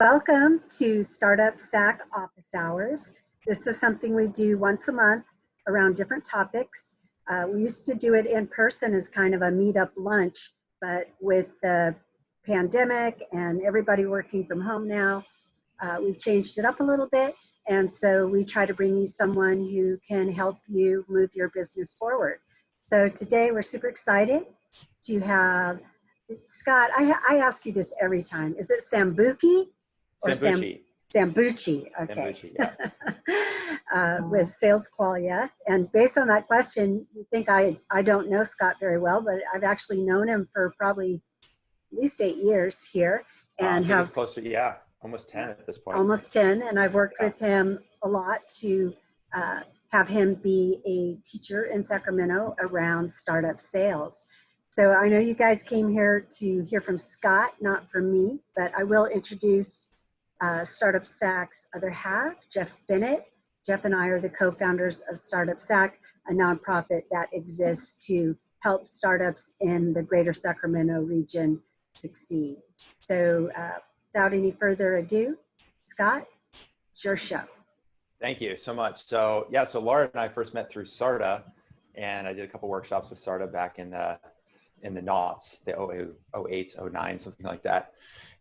Welcome to StartupSac Office Hours. This is something we do once a month around different topics. We used to do it in person as kind of a meetup lunch, but with the pandemic and everybody working from home now, we've changed it up a little bit. And so we try to bring you someone who can help you move your business forward. So today we're super excited to have Scott. I ask you this every time. Is it Sambucci? Sambucci. Sambucci, okay. Sambucci, yeah. With SalesQualia. And based on that question, you think I don't know Scott very well, but I've actually known him for probably at least 8 years here. And have close to, almost 10 at this point. Almost 10, and I've worked with him a lot to have him be a teacher in Sacramento around startup sales. So I know you guys came here to hear from Scott, not from me, but I will introduce StartupSac's other half, Jeff Bennett. Jeff and I are the co-founders of StartupSac, a nonprofit that exists to help startups in the greater Sacramento region succeed. So without any further ado, Scott, it's your show. Thank you so much. So so Laura and I first met through SARTA, and I did a couple workshops with SARTA back in the noughts, the 08, 09, something like that.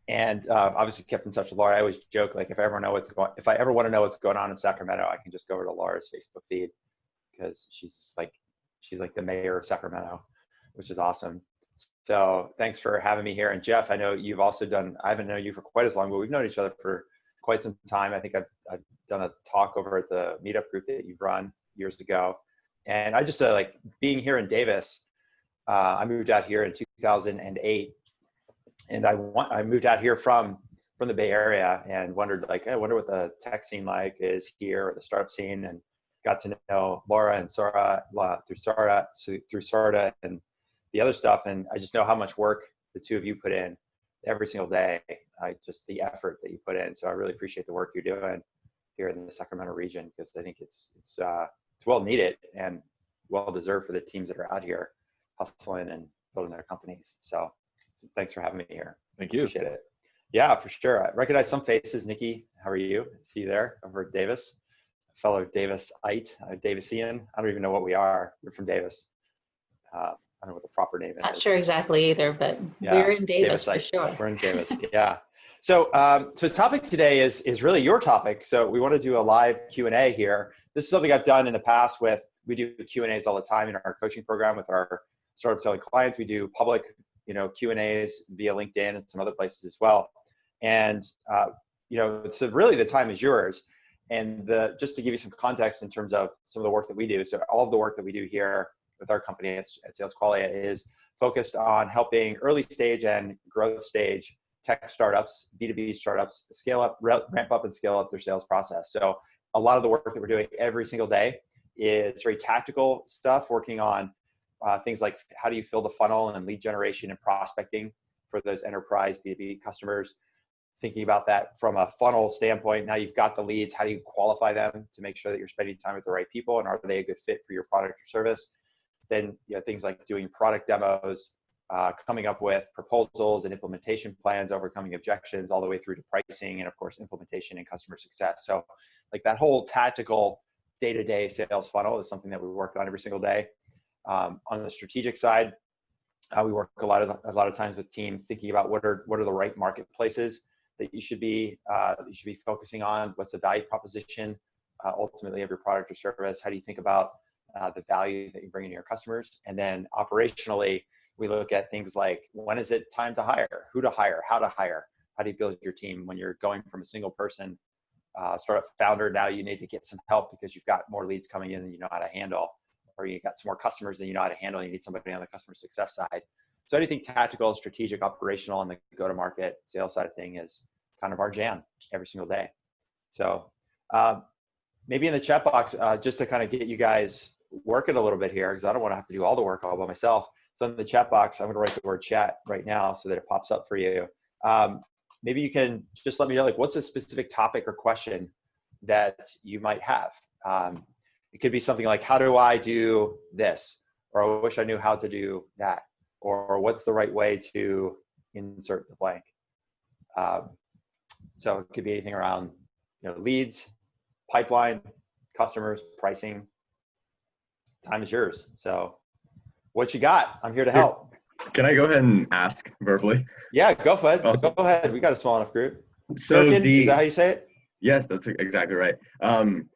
And obviously kept in touch with Laura. I always joke, like, if I ever want to know what's going on in Sacramento, I can just go over to Laura's Facebook feed, because she's like the mayor of Sacramento, which is awesome. So thanks for having me here. And Jeff, I know you've also I haven't known you for quite as long, but we've known each other for quite some time. I think I've done a talk over at the meetup group that you've run years ago. And I just like being here in Davis. I moved out here in 2008. And I moved out here from the Bay Area and wondered, like, I wonder what the tech scene like is here, or the startup scene, and got to know Laura and Sarah through SARTA and the other stuff. And I just know how much work the two of you put in every single day. Just the effort that you put in. So I really appreciate the work you're doing here in the Sacramento region, because I think it's well needed and well deserved for the teams that are out here hustling and building their companies. So thanks for having me here. Thank you. Appreciate it. Yeah, for sure. I recognize some faces. Nikki, how are you? See you there over at Davis. Fellow Davisite, Davisian. I don't even know what we are. We're from Davis. I don't know what the proper name is. Not sure exactly either, but we're in Davis for sure. We're in Davis, yeah. So so the topic today is really your topic. So we want to do a live Q&A here. This is something I've done in the past we do Q&As all the time in our coaching program with our startup selling clients. We do public Q&As via LinkedIn and some other places as well. And, so really the time is yours. And just to give you some context in terms of some of the work that we do. So all of the work that we do here with our company at SalesQualia is focused on helping early stage and growth stage tech startups, B2B startups, scale up, ramp up and scale up their sales process. So a lot of the work that we're doing every single day is very tactical stuff, working on things like how do you fill the funnel and lead generation and prospecting for those enterprise B2B customers, thinking about that from a funnel standpoint. Now you've got the leads, how do you qualify them to make sure that you're spending time with the right people, and are they a good fit for your product or service? Then things like doing product demos, coming up with proposals and implementation plans, overcoming objections, all the way through to pricing, and of course implementation and customer success. So like that whole tactical day-to-day sales funnel is something that we work on every single day. On the strategic side, we work a lot of times with teams thinking about what are the right marketplaces that you should be focusing on. What's the value proposition ultimately of your product or service? How do you think about the value that you bring into your customers? And then operationally, we look at things like, when is it time to hire? Who to hire? How to hire? How do you build your team when you're going from a single person startup founder? Now you need to get some help because you've got more leads coming in than you know how to handle, or you got some more customers than you know how to handle. You need somebody on the customer success side. So anything tactical, strategic, operational on the go-to-market sales side of thing is kind of our jam every single day. So maybe in the chat box, just to kind of get you guys working a little bit here, because I don't want to have to do all the work all by myself. So in the chat box, I'm going to write the word chat right now so that it pops up for you. Maybe you can just let me know, like, what's a specific topic or question that you might have. It could be something like, how do I do this? Or I wish I knew how to do that. Or what's the right way to insert the blank? So it could be anything around, leads, pipeline, customers, pricing. Time is yours. So what you got? I'm here to help. Can I go ahead and ask verbally? Yeah, go for it. Awesome. Go ahead. We got a small enough group. So Gherkin, is that how you say it? Yes, that's exactly right.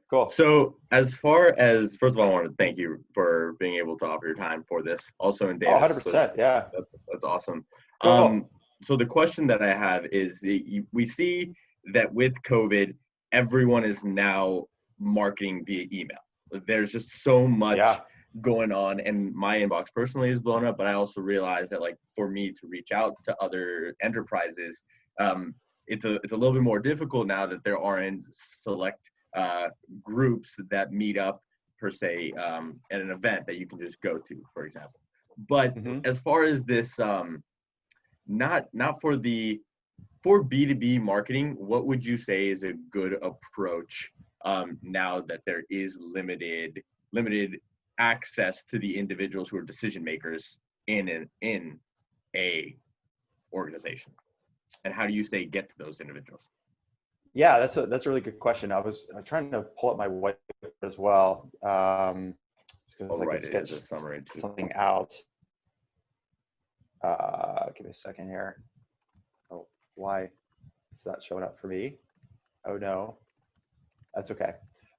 Cool. So as far as, first of all, I want to thank you for being able to offer your time for this. Also in Davis. 100%. So yeah. That's awesome. Cool. So the question that I have is, we see that with COVID, everyone is now marketing via email. There's just so much going on, and my inbox personally is blown up, but I also realize that, like, for me to reach out to other enterprises, it's a little bit more difficult now that there aren't select groups that meet up per se at an event that you can just go to, for example. But as far as this, not for B2B marketing, what would you say is a good approach now that there is limited access to the individuals who are decision makers in a organization? And how do you say get to those individuals? Yeah, that's a really good question. I'm trying to pull up my whiteboard as well. It is a summary too. Something out. Give me a second here. Oh, why it's not showing up for me? Oh no, that's okay.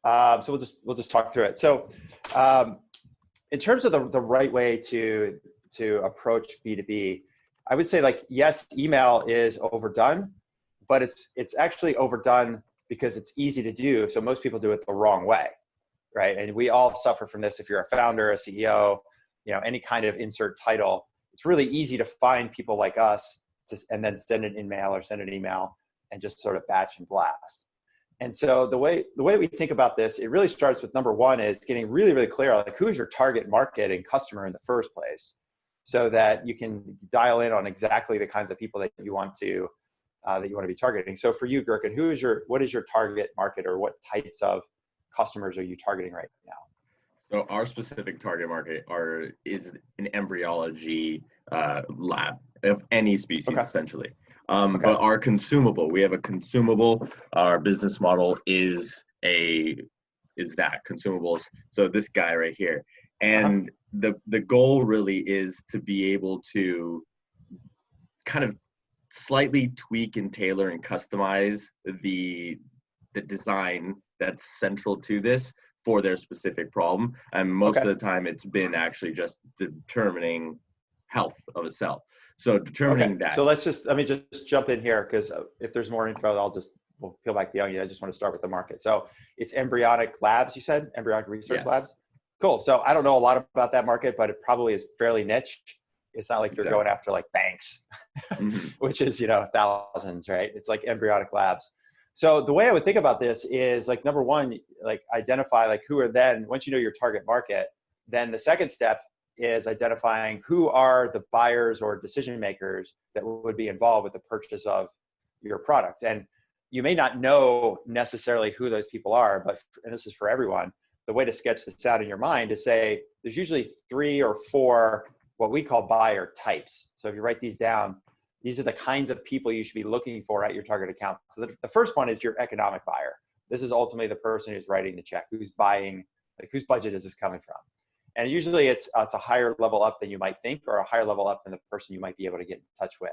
So we'll just talk through it. So, in terms of the right way to approach B2B, I would say, like, yes, email is overdone, but it's actually overdone because it's easy to do. So most people do it the wrong way, right? And we all suffer from this. If you're a founder, a CEO, any kind of insert title, it's really easy to find people like us and then send an email and just sort of batch and blast. And so the way we think about this, it really starts with number one is getting really, really clear, like, who's your target market and customer in the first place, so that you can dial in on exactly the kinds of people that you want to be targeting. So for you, Gherkin, what is your target market, or what types of customers are you targeting right now? So our specific target market is an embryology lab of any species, essentially. But our consumable, we have a consumable. Our business model is that consumables. So this guy right here, and the goal really is to be able to kind of slightly tweak and tailor and customize the design that's central to this for their specific problem. And most of the time it's been actually just determining health of a cell. So determining that. So let me just jump in here, because if there's more info, we'll peel back the onion. I just want to start with the market. So it's embryonic labs, you said? Embryonic research labs? Cool. So I don't know a lot about that market, but it probably is fairly niche. It's not like you're going after, like, banks, which is, thousands, right? It's like embryonic labs. So the way I would think about this is, like, number one, like, identify, like, who are then, once you know your target market, then the second step is identifying who are the buyers or decision makers that would be involved with the purchase of your product. And you may not know necessarily who those people are, but, and this is for everyone, the way to sketch this out in your mind is say, there's usually 3 or 4 what we call buyer types. So if you write these down, these are the kinds of people you should be looking for at your target account. So the first one is your economic buyer. This is ultimately the person who's writing the check, who's buying, like, whose budget is this coming from? And usually it's a higher level up than you might think, or a higher level up than the person you might be able to get in touch with,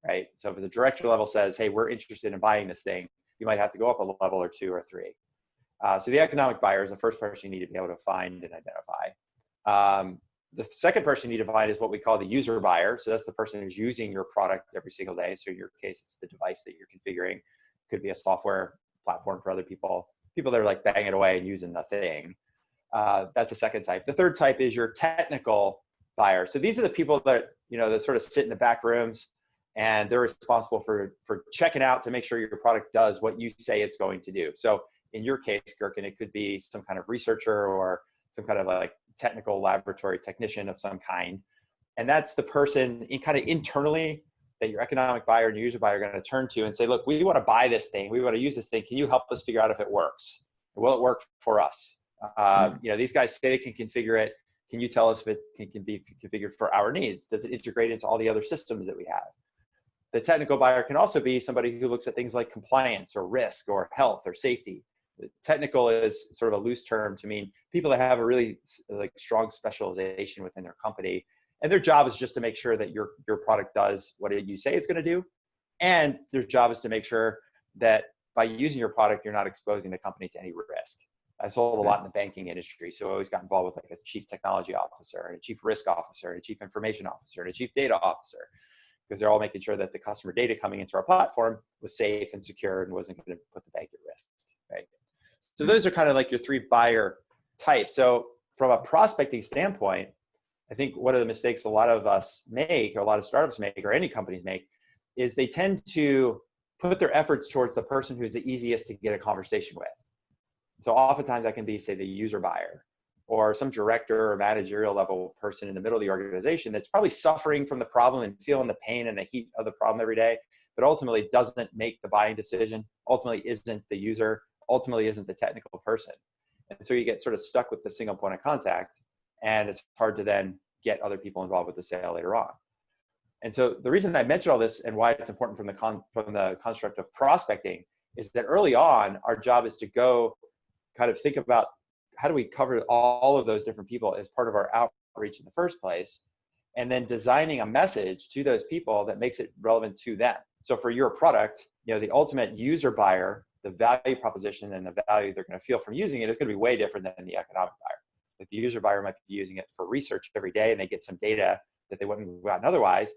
right? So if the director level says, hey, we're interested in buying this thing, you might have to go up a level or 2 or 3. So the economic buyer is the first person you need to be able to find and identify. The second person you need to find is what we call the user buyer. So that's the person who's using your product every single day. So in your case, it's the device that you're configuring. It could be a software platform for other people that are, like, banging away and using the thing. That's the second type. The third type is your technical buyer. So these are the people that, that sort of sit in the back rooms, and they're responsible for checking out to make sure your product does what you say it's going to do. So in your case, Gherkin, it could be some kind of researcher or some kind of, like, technical laboratory technician of some kind. And that's the person kind of internally that your economic buyer and your user buyer are going to turn to and say, look, we want to buy this thing. We want to use this thing. Can you help us figure out if it works? Will it work for us? These guys say they can configure it. Can you tell us if it can be configured for our needs? Does it integrate into all the other systems that we have? The technical buyer can also be somebody who looks at things like compliance or risk or health or safety. Technical is sort of a loose term to mean people that have a really like strong specialization within their company, and their job is just to make sure that your product does what you say it's going to do, and their job is to make sure that by using your product, you're not exposing the company to any risk. I sold a lot in the banking industry, so I always got involved with like a chief technology officer and a chief risk officer and a chief information officer and a chief data officer, because they're all making sure that the customer data coming into our platform was safe and secure and wasn't going to put the bank at risk, right? So those are kind of like your three buyer types. So from a prospecting standpoint, I think one of the mistakes a lot of us make, or a lot of startups make, or any companies make, is they tend to put their efforts towards the person who's the easiest to get a conversation with. So oftentimes that can be, say, the user buyer, or some director or managerial level person in the middle of the organization that's probably suffering from the problem and feeling the pain and the heat of the problem every day, but ultimately doesn't make the buying decision, ultimately isn't the user, ultimately isn't the technical person. And so you get sort of stuck with the single point of contact, and it's hard to then get other people involved with the sale later on. And so the reason I mentioned all this and why it's important from the construct of prospecting is that early on, our job is to go kind of think about how do we cover all of those different people as part of our outreach in the first place, and then designing a message to those people that makes it relevant to them. So for your product, the ultimate user buyer, the value proposition and the value they're going to feel from using it is going to be way different than the economic buyer. Like the user buyer might be using it for research every day and they get some data that they wouldn't have gotten otherwise.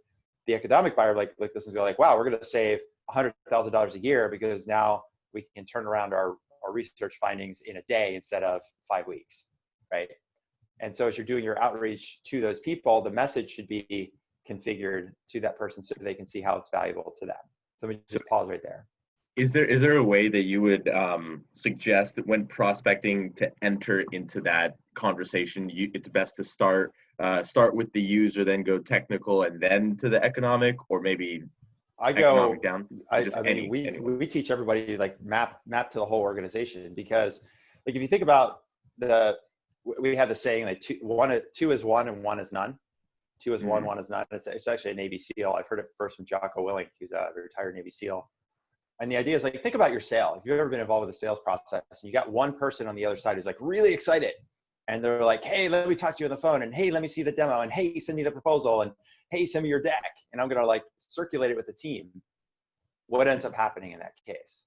The economic buyer like this is like, wow, we're going to save $100,000 a year because now we can turn around our research findings in a day instead of 5 weeks, right? And so as you're doing your outreach to those people, the message should be configured to that person so they can see how it's valuable to them. So let me just pause right there. Is there a way that you would suggest that when prospecting to enter into that conversation, it's best to start with the user, then go technical, and then to the economic, or maybe economic down? We teach everybody to like map to the whole organization, because like if you think about we have the saying like two is one and one is none. Two is one, one is none. It's actually a Navy SEAL. I've heard it first from Jocko Willink, who's a retired Navy SEAL. And the idea is like, think about your sale. If you've ever been involved with a sales process and you got one person on the other side who's like really excited, and they're like, hey, let me talk to you on the phone, and hey, let me see the demo, and hey, send me the proposal, and hey, send me your deck, and I'm going to like circulate it with the team. What ends up happening in that case?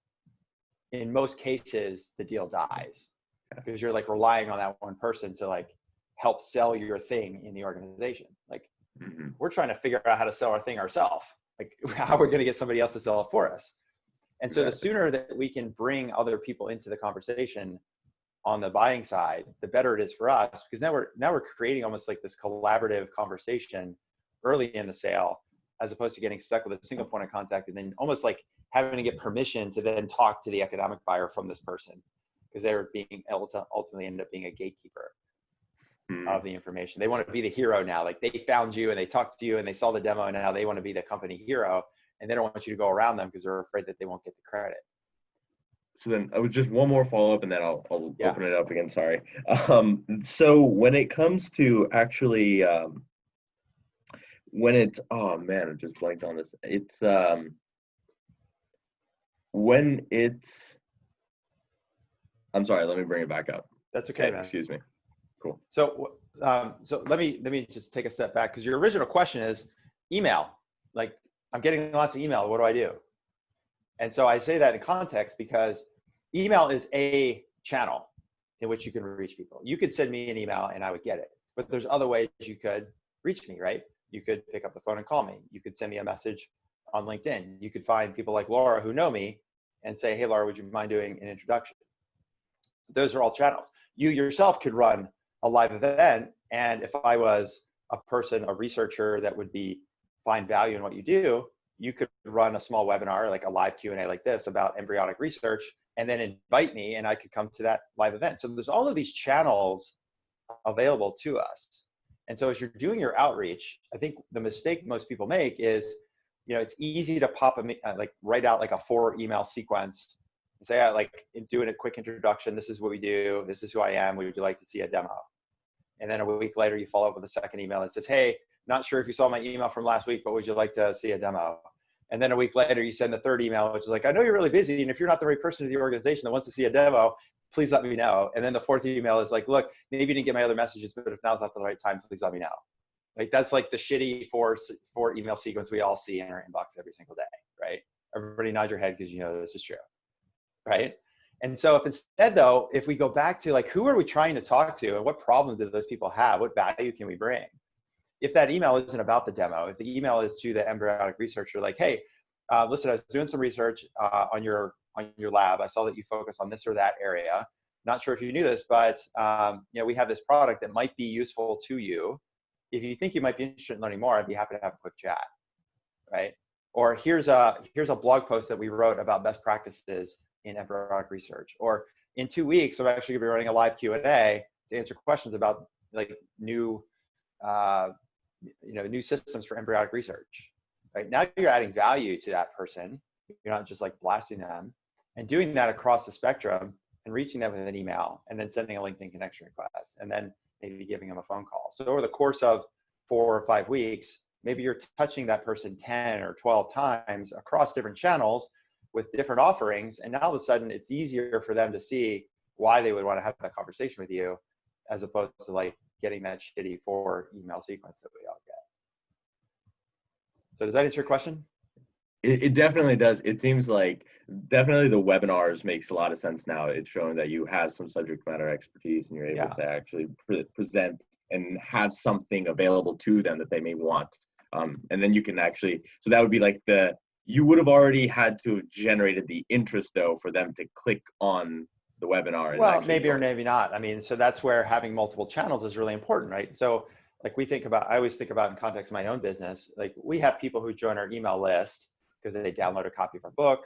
In most cases, the deal dies because you're like relying on that one person to like help sell your thing in the organization. Like we're trying to figure out how to sell our thing ourselves. Like how we're going to get somebody else to sell it for us. And so the sooner that we can bring other people into the conversation on the buying side, the better it is for us, because now we're creating almost like this collaborative conversation early in the sale, as opposed to getting stuck with a single point of contact and then almost like having to get permission to then talk to the economic buyer from this person, because they're being able to ultimately end up being a gatekeeper of the information. They want to be the hero now. Like they found you and they talked to you and they saw the demo, and now they want to be the company hero. And they don't want you to go around them because they're afraid that they won't get the credit. So then I was just one more follow-up, and then I'll open it up again. Sorry. So when it comes to actually, when it's, oh man, I just blanked on this. It's when it's, I'm sorry, let me bring it back up. That's okay, man. Excuse me. Cool. So, so let me just take a step back, because your original question is email. Like, I'm getting lots of email. What do I do? And so I say that in context because email is a channel in which you can reach people. You could send me an email and I would get it, but there's other ways you could reach me, right? You could pick up the phone and call me. You could send me a message on LinkedIn. You could find people like Laura who know me and say, hey, Laura, would you mind doing an introduction? Those are all channels. You yourself could run a live event. And if I was a person, a researcher that would find value in what you do, you could run a small webinar, like a live Q&A like this about embryonic research, and then invite me and I could come to that live event. So there's all of these channels available to us. And so as you're doing your outreach, I think the mistake most people make is, it's easy to write out like a 4 email sequence and say, doing a quick introduction. This is what we do. This is who I am. Would you like to see a demo? And then a week later, you follow up with a second email that says, hey, not sure if you saw my email from last week, but would you like to see a demo? And then a week later, you send the third email, which is like, I know you're really busy. And if you're not the right person in the organization that wants to see a demo, please let me know. And then the fourth email is like, look, maybe you didn't get my other messages, but if now's not the right time, please let me know. Like, that's like the shitty four email sequence we all see in our inbox every single day, right? Everybody nod your head because you know this is true, right? And so if instead though, if we go back to like, who are we trying to talk to and what problems do those people have? What value can we bring? If that email isn't about the demo, if the email is to the embryonic researcher, like, hey, listen, I was doing some research on your lab. I saw that you focus on this or that area. Not sure if you knew this, but we have this product that might be useful to you. If you think you might be interested in learning more, I'd be happy to have a quick chat, right? Or here's a blog post that we wrote about best practices in embryonic research. Or in 2 weeks, I'm actually gonna be running a live Q&A to answer questions about like new systems for embryonic research. Right now, you're adding value to that person. You're not just like blasting them, and doing that across the spectrum and reaching them with an email and then sending a LinkedIn connection request and then maybe giving them a phone call. So over the course of 4 or 5 weeks, maybe you're touching that person 10 or 12 times across different channels with different offerings. And now all of a sudden it's easier for them to see why they would want to have that conversation with you, as opposed to like getting that shitty 4 email sequence that we all get. So does that answer your question? It definitely does. It seems like definitely the webinars makes a lot of sense now. It's showing that you have some subject matter expertise and you're able to actually present and have something available to them that they may want. And then you can actually, so that would be like you would have already had to have generated the interest though for them to click on the webinar. Well, maybe or maybe not. I mean, so that's where having multiple channels is really important, right? So like I always think about in context of my own business, like we have people who join our email list because they download a copy of our book,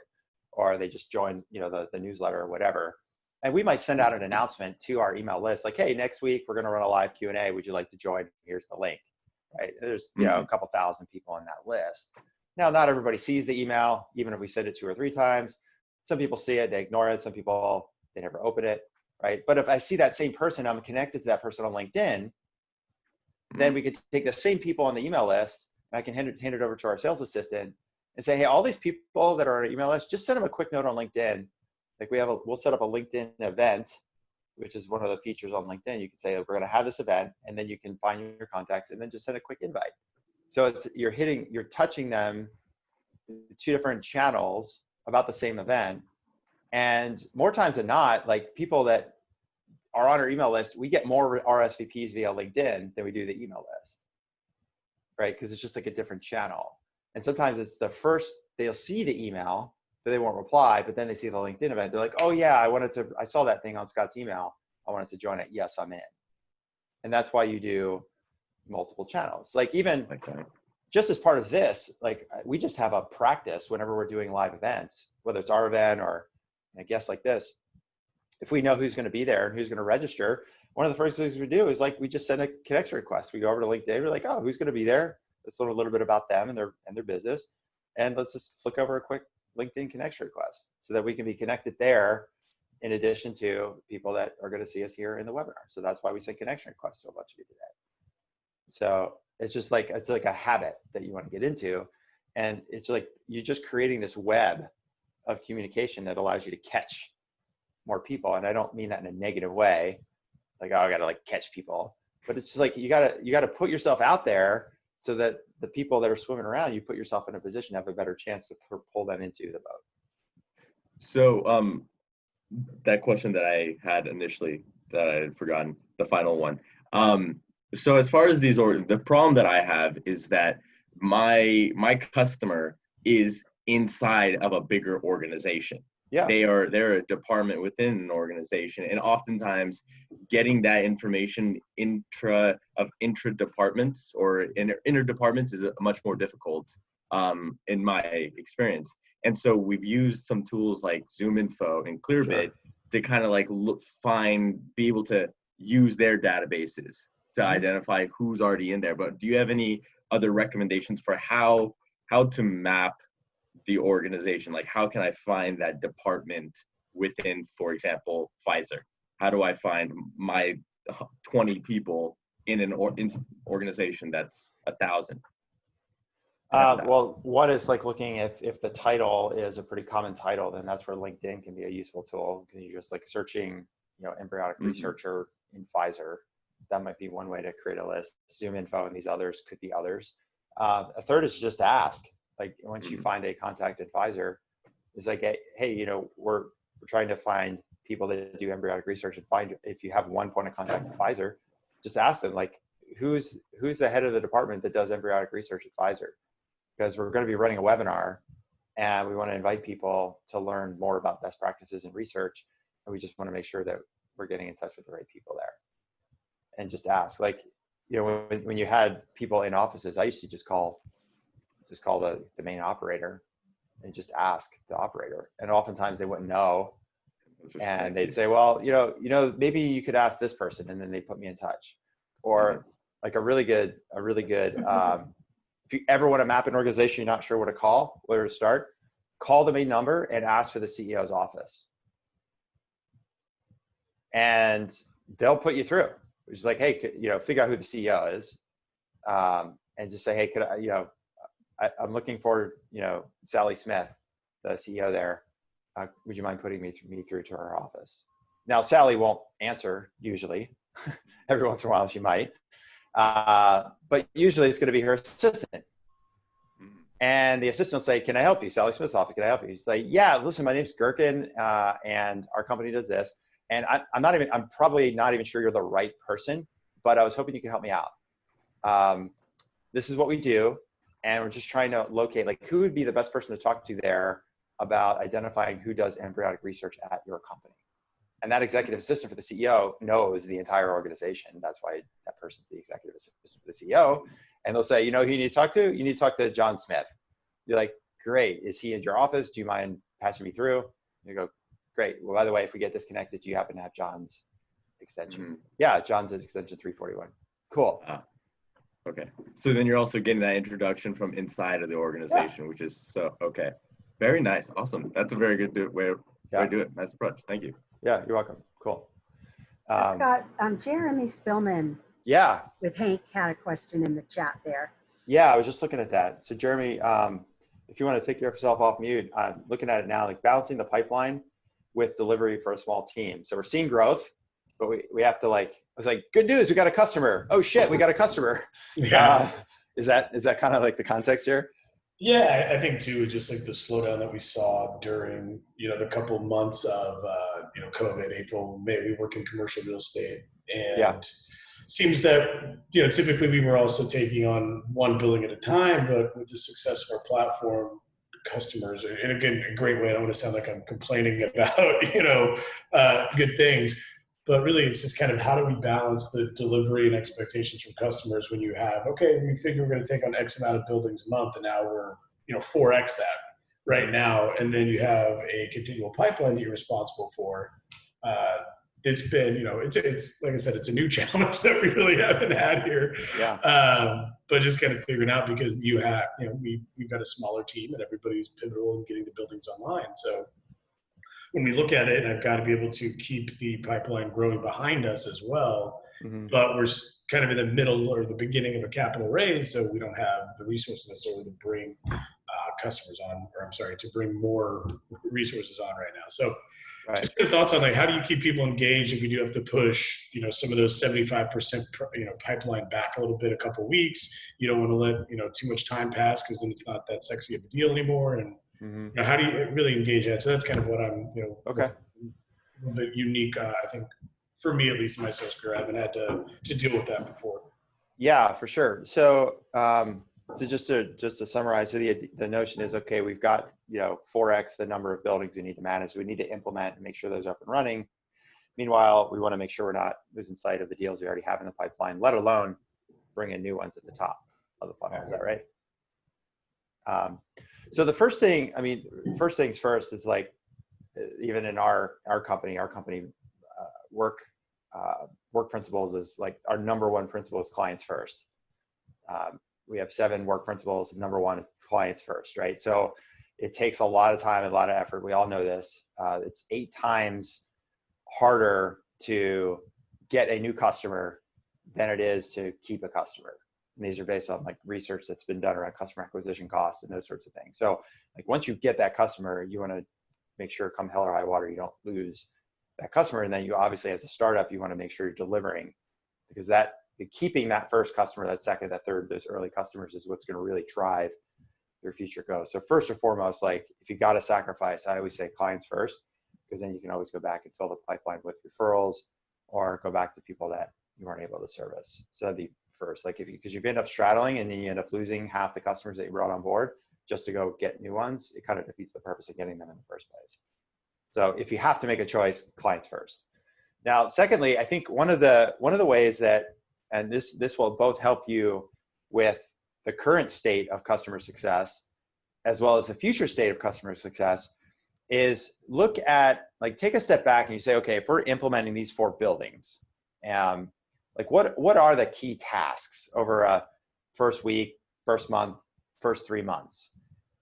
or they just join, the newsletter or whatever. And we might send out an announcement to our email list, like, hey, next week we're going to run a live Q&A. Would you like to join? Here's the link, right? There's, a couple thousand people on that list. Now, not everybody sees the email, even if we send it 2 or 3 times. Some people see it, they ignore it. Some people, they never open it, right? But if I see that same person, I'm connected to that person on LinkedIn, then we could take the same people on the email list, and I can hand it over to our sales assistant and say, hey, all these people that are on our email list, just send them a quick note on LinkedIn. Like we'll set up a LinkedIn event, which is one of the features on LinkedIn. You can say, we're going to have this event, and then you can find your contacts and then just send a quick invite. So you're touching them 2 different channels about the same event. And more times than not, like people that are on our email list, we get more RSVPs via LinkedIn than we do the email list, right? Because it's just like a different channel. And sometimes it's they'll see the email, but they won't reply, but then they see the LinkedIn event. They're like, oh yeah, I saw that thing on Scott's email. I wanted to join it. Yes, I'm in. And that's why you do multiple channels. Like even just as part of this, like we just have a practice whenever we're doing live events, whether it's our event or a guest like this. If we know who's going to be there and who's going to register, one of the first things we do is like, we just send a connection request. We go over to LinkedIn. We're like, oh, who's going to be there? Let's learn a little bit about them and their business. And let's just flick over a quick LinkedIn connection request so that we can be connected there in addition to people that are going to see us here in the webinar. So that's why we send connection requests to a bunch of you today. So it's like a habit that you want to get into. And it's like, you're just creating this web of communication that allows you to catch more people. And I don't mean that in a negative way. Like, oh, I got to like catch people, but it's just like, you gotta put yourself out there so that the people that are swimming around, you put yourself in a position to have a better chance to pull them into the boat. So that question that I had initially that I had forgotten, the final one. So as far as the problem that I have is that my customer is inside of a bigger organization. Yeah. They're a department within an organization, and oftentimes getting that information intra departments or inter departments is be more difficult in my experience. And so we've used some tools like ZoomInfo and Clearbit to kind of like be able to use their databases to identify who's already in there. But do you have any other recommendations for how to map the organization? Like, how can I find that department within, for example, Pfizer? How do I find my 20 people in an organization that's 1,000? Well, one is like looking if the title is a pretty common title, then that's where LinkedIn can be a useful tool, because you're just like searching, embryonic researcher in Pfizer. That might be one way to create a list. Zoom Info and these others could be others. A third is just ask. Like once you find a contact at Pfizer, it's like, hey, we're trying to find people that do embryonic research, and find if you have one point of contact at Pfizer, just ask them like, who's the head of the department that does embryonic research at Pfizer? Because we're going to be running a webinar and we want to invite people to learn more about best practices in research. And we just want to make sure that we're getting in touch with the right people there. And just ask, like, when you had people in offices, I used to just call the main operator and just ask the operator. And oftentimes they wouldn't know. And they'd say, well, maybe you could ask this person. And then they put me in touch. Or like a really good, if you ever want to map an organization, you're not sure where to start, call the main number and ask for the CEO's office. And they'll put you through. Which is like, hey, figure out who the CEO is, and just say, hey, could I'm looking for, Sally Smith, the CEO there. Would you mind putting me through to her office? Now, Sally won't answer usually. Every once in a while she might. But usually it's going to be her assistant. And the assistant will say, can I help you? Sally Smith's office, can I help you? She's like, yeah, listen, my name's Gherkin, and our company does this. And I'm probably not even sure you're the right person, but I was hoping you could help me out. This is what we do. And we're just trying to locate, like, who would be the best person to talk to there about identifying who does embryonic research at your company. And that executive assistant for the CEO knows the entire organization. That's why that person's the executive assistant for the CEO. And they'll say, who you need to talk to? You need to talk to John Smith. You're like, great. Is he in your office? Do you mind passing me through? You go, great. Well, by the way, if we get disconnected, do you happen to have John's extension? Yeah, John's at extension 341. Cool. Okay. So then you're also getting that introduction from inside of the organization, which is okay. Very nice. Awesome. That's a very good way to do it. Nice approach. Thank you. Yeah, you're welcome. Cool. Scott, Jeremy Spillman with Hank had a question in the chat there. Yeah, I was just looking at that. So Jeremy, if you want to take yourself off mute, I'm looking at it now, like balancing the pipeline with delivery for a small team. So we're seeing growth, but we have to I was like, good news, we got a customer. Oh shit, we got a customer. Yeah. Is that kind of like the context here? Yeah, I think too, just like the slowdown that we saw during, the couple of months of, COVID, April, May, we work in commercial real estate, and seems that, typically we were also taking on one building at a time, but with the success of our platform, customers, and again, a great way, I don't want to sound like I'm complaining about, good things, but really it's just kind of how do we balance the delivery and expectations from customers when you have, okay, we figure we're going to take on X amount of buildings a month, and now we're, 4X that right now. And then you have a continual pipeline that you're responsible for. It's been, it's like I said, it's a new challenge that we really haven't had here. But just kind of figuring out, because you have, we've got a smaller team and everybody's pivotal in getting the buildings online. So when we look at it, and I've got to be able to keep the pipeline growing behind us as well, but we're kind of in the middle or the beginning of a capital raise, so we don't have the resources necessarily to bring customers on, or I'm sorry, to bring more resources on right now. So just your thoughts on how do you keep people engaged if you do have to push, some of those 75%, pipeline back a little bit, a couple of weeks. You don't want to let, too much time pass, because then it's not that sexy of a deal anymore. And how do you really engage that? So that's kind of what I'm, a little bit unique, I think, for me, at least in my sales career. I haven't had to deal with that before. Yeah, for sure. So, so just to summarize, so the notion is, okay, we've got, 4X the number of buildings we need to manage. We need to implement and make sure those are up and running. Meanwhile, we want to make sure we're not losing sight of the deals we already have in the pipeline, let alone bring in new ones at the top of the funnel. Is that right? So the first thing, first things first is like, even in our company work principles is like our number one principle is clients first. We have 7 work principles. Number one is clients first, right? So it takes a lot of time and a lot of effort. We all know this. It's 8 times harder to get a new customer than it is to keep a customer. And these are based on like research that's been done around customer acquisition costs and those sorts of things. So like once you get that customer, you want to make sure come hell or high water, you don't lose that customer. And then you obviously as a startup, you want to make sure you're delivering, because that keeping that first customer, that second, that third, those early customers is what's going to really drive your future growth. So first and foremost, like if you got to sacrifice, I always say clients first, because then you can always go back and fill the pipeline with referrals or go back to people that you weren't able to service. So that'd be first. Like because you end up straddling and then you end up losing half the customers that you brought on board just to go get new ones, it kind of defeats the purpose of getting them in the first place. So if you have to make a choice, clients first. Now, secondly, I think one of the ways that, and this will both help you with the current state of customer success as well as the future state of customer success, is look at, like, take a step back and you say, okay, if we're implementing these 4 buildings, like what are the key tasks over a first week, first month, first 3 months?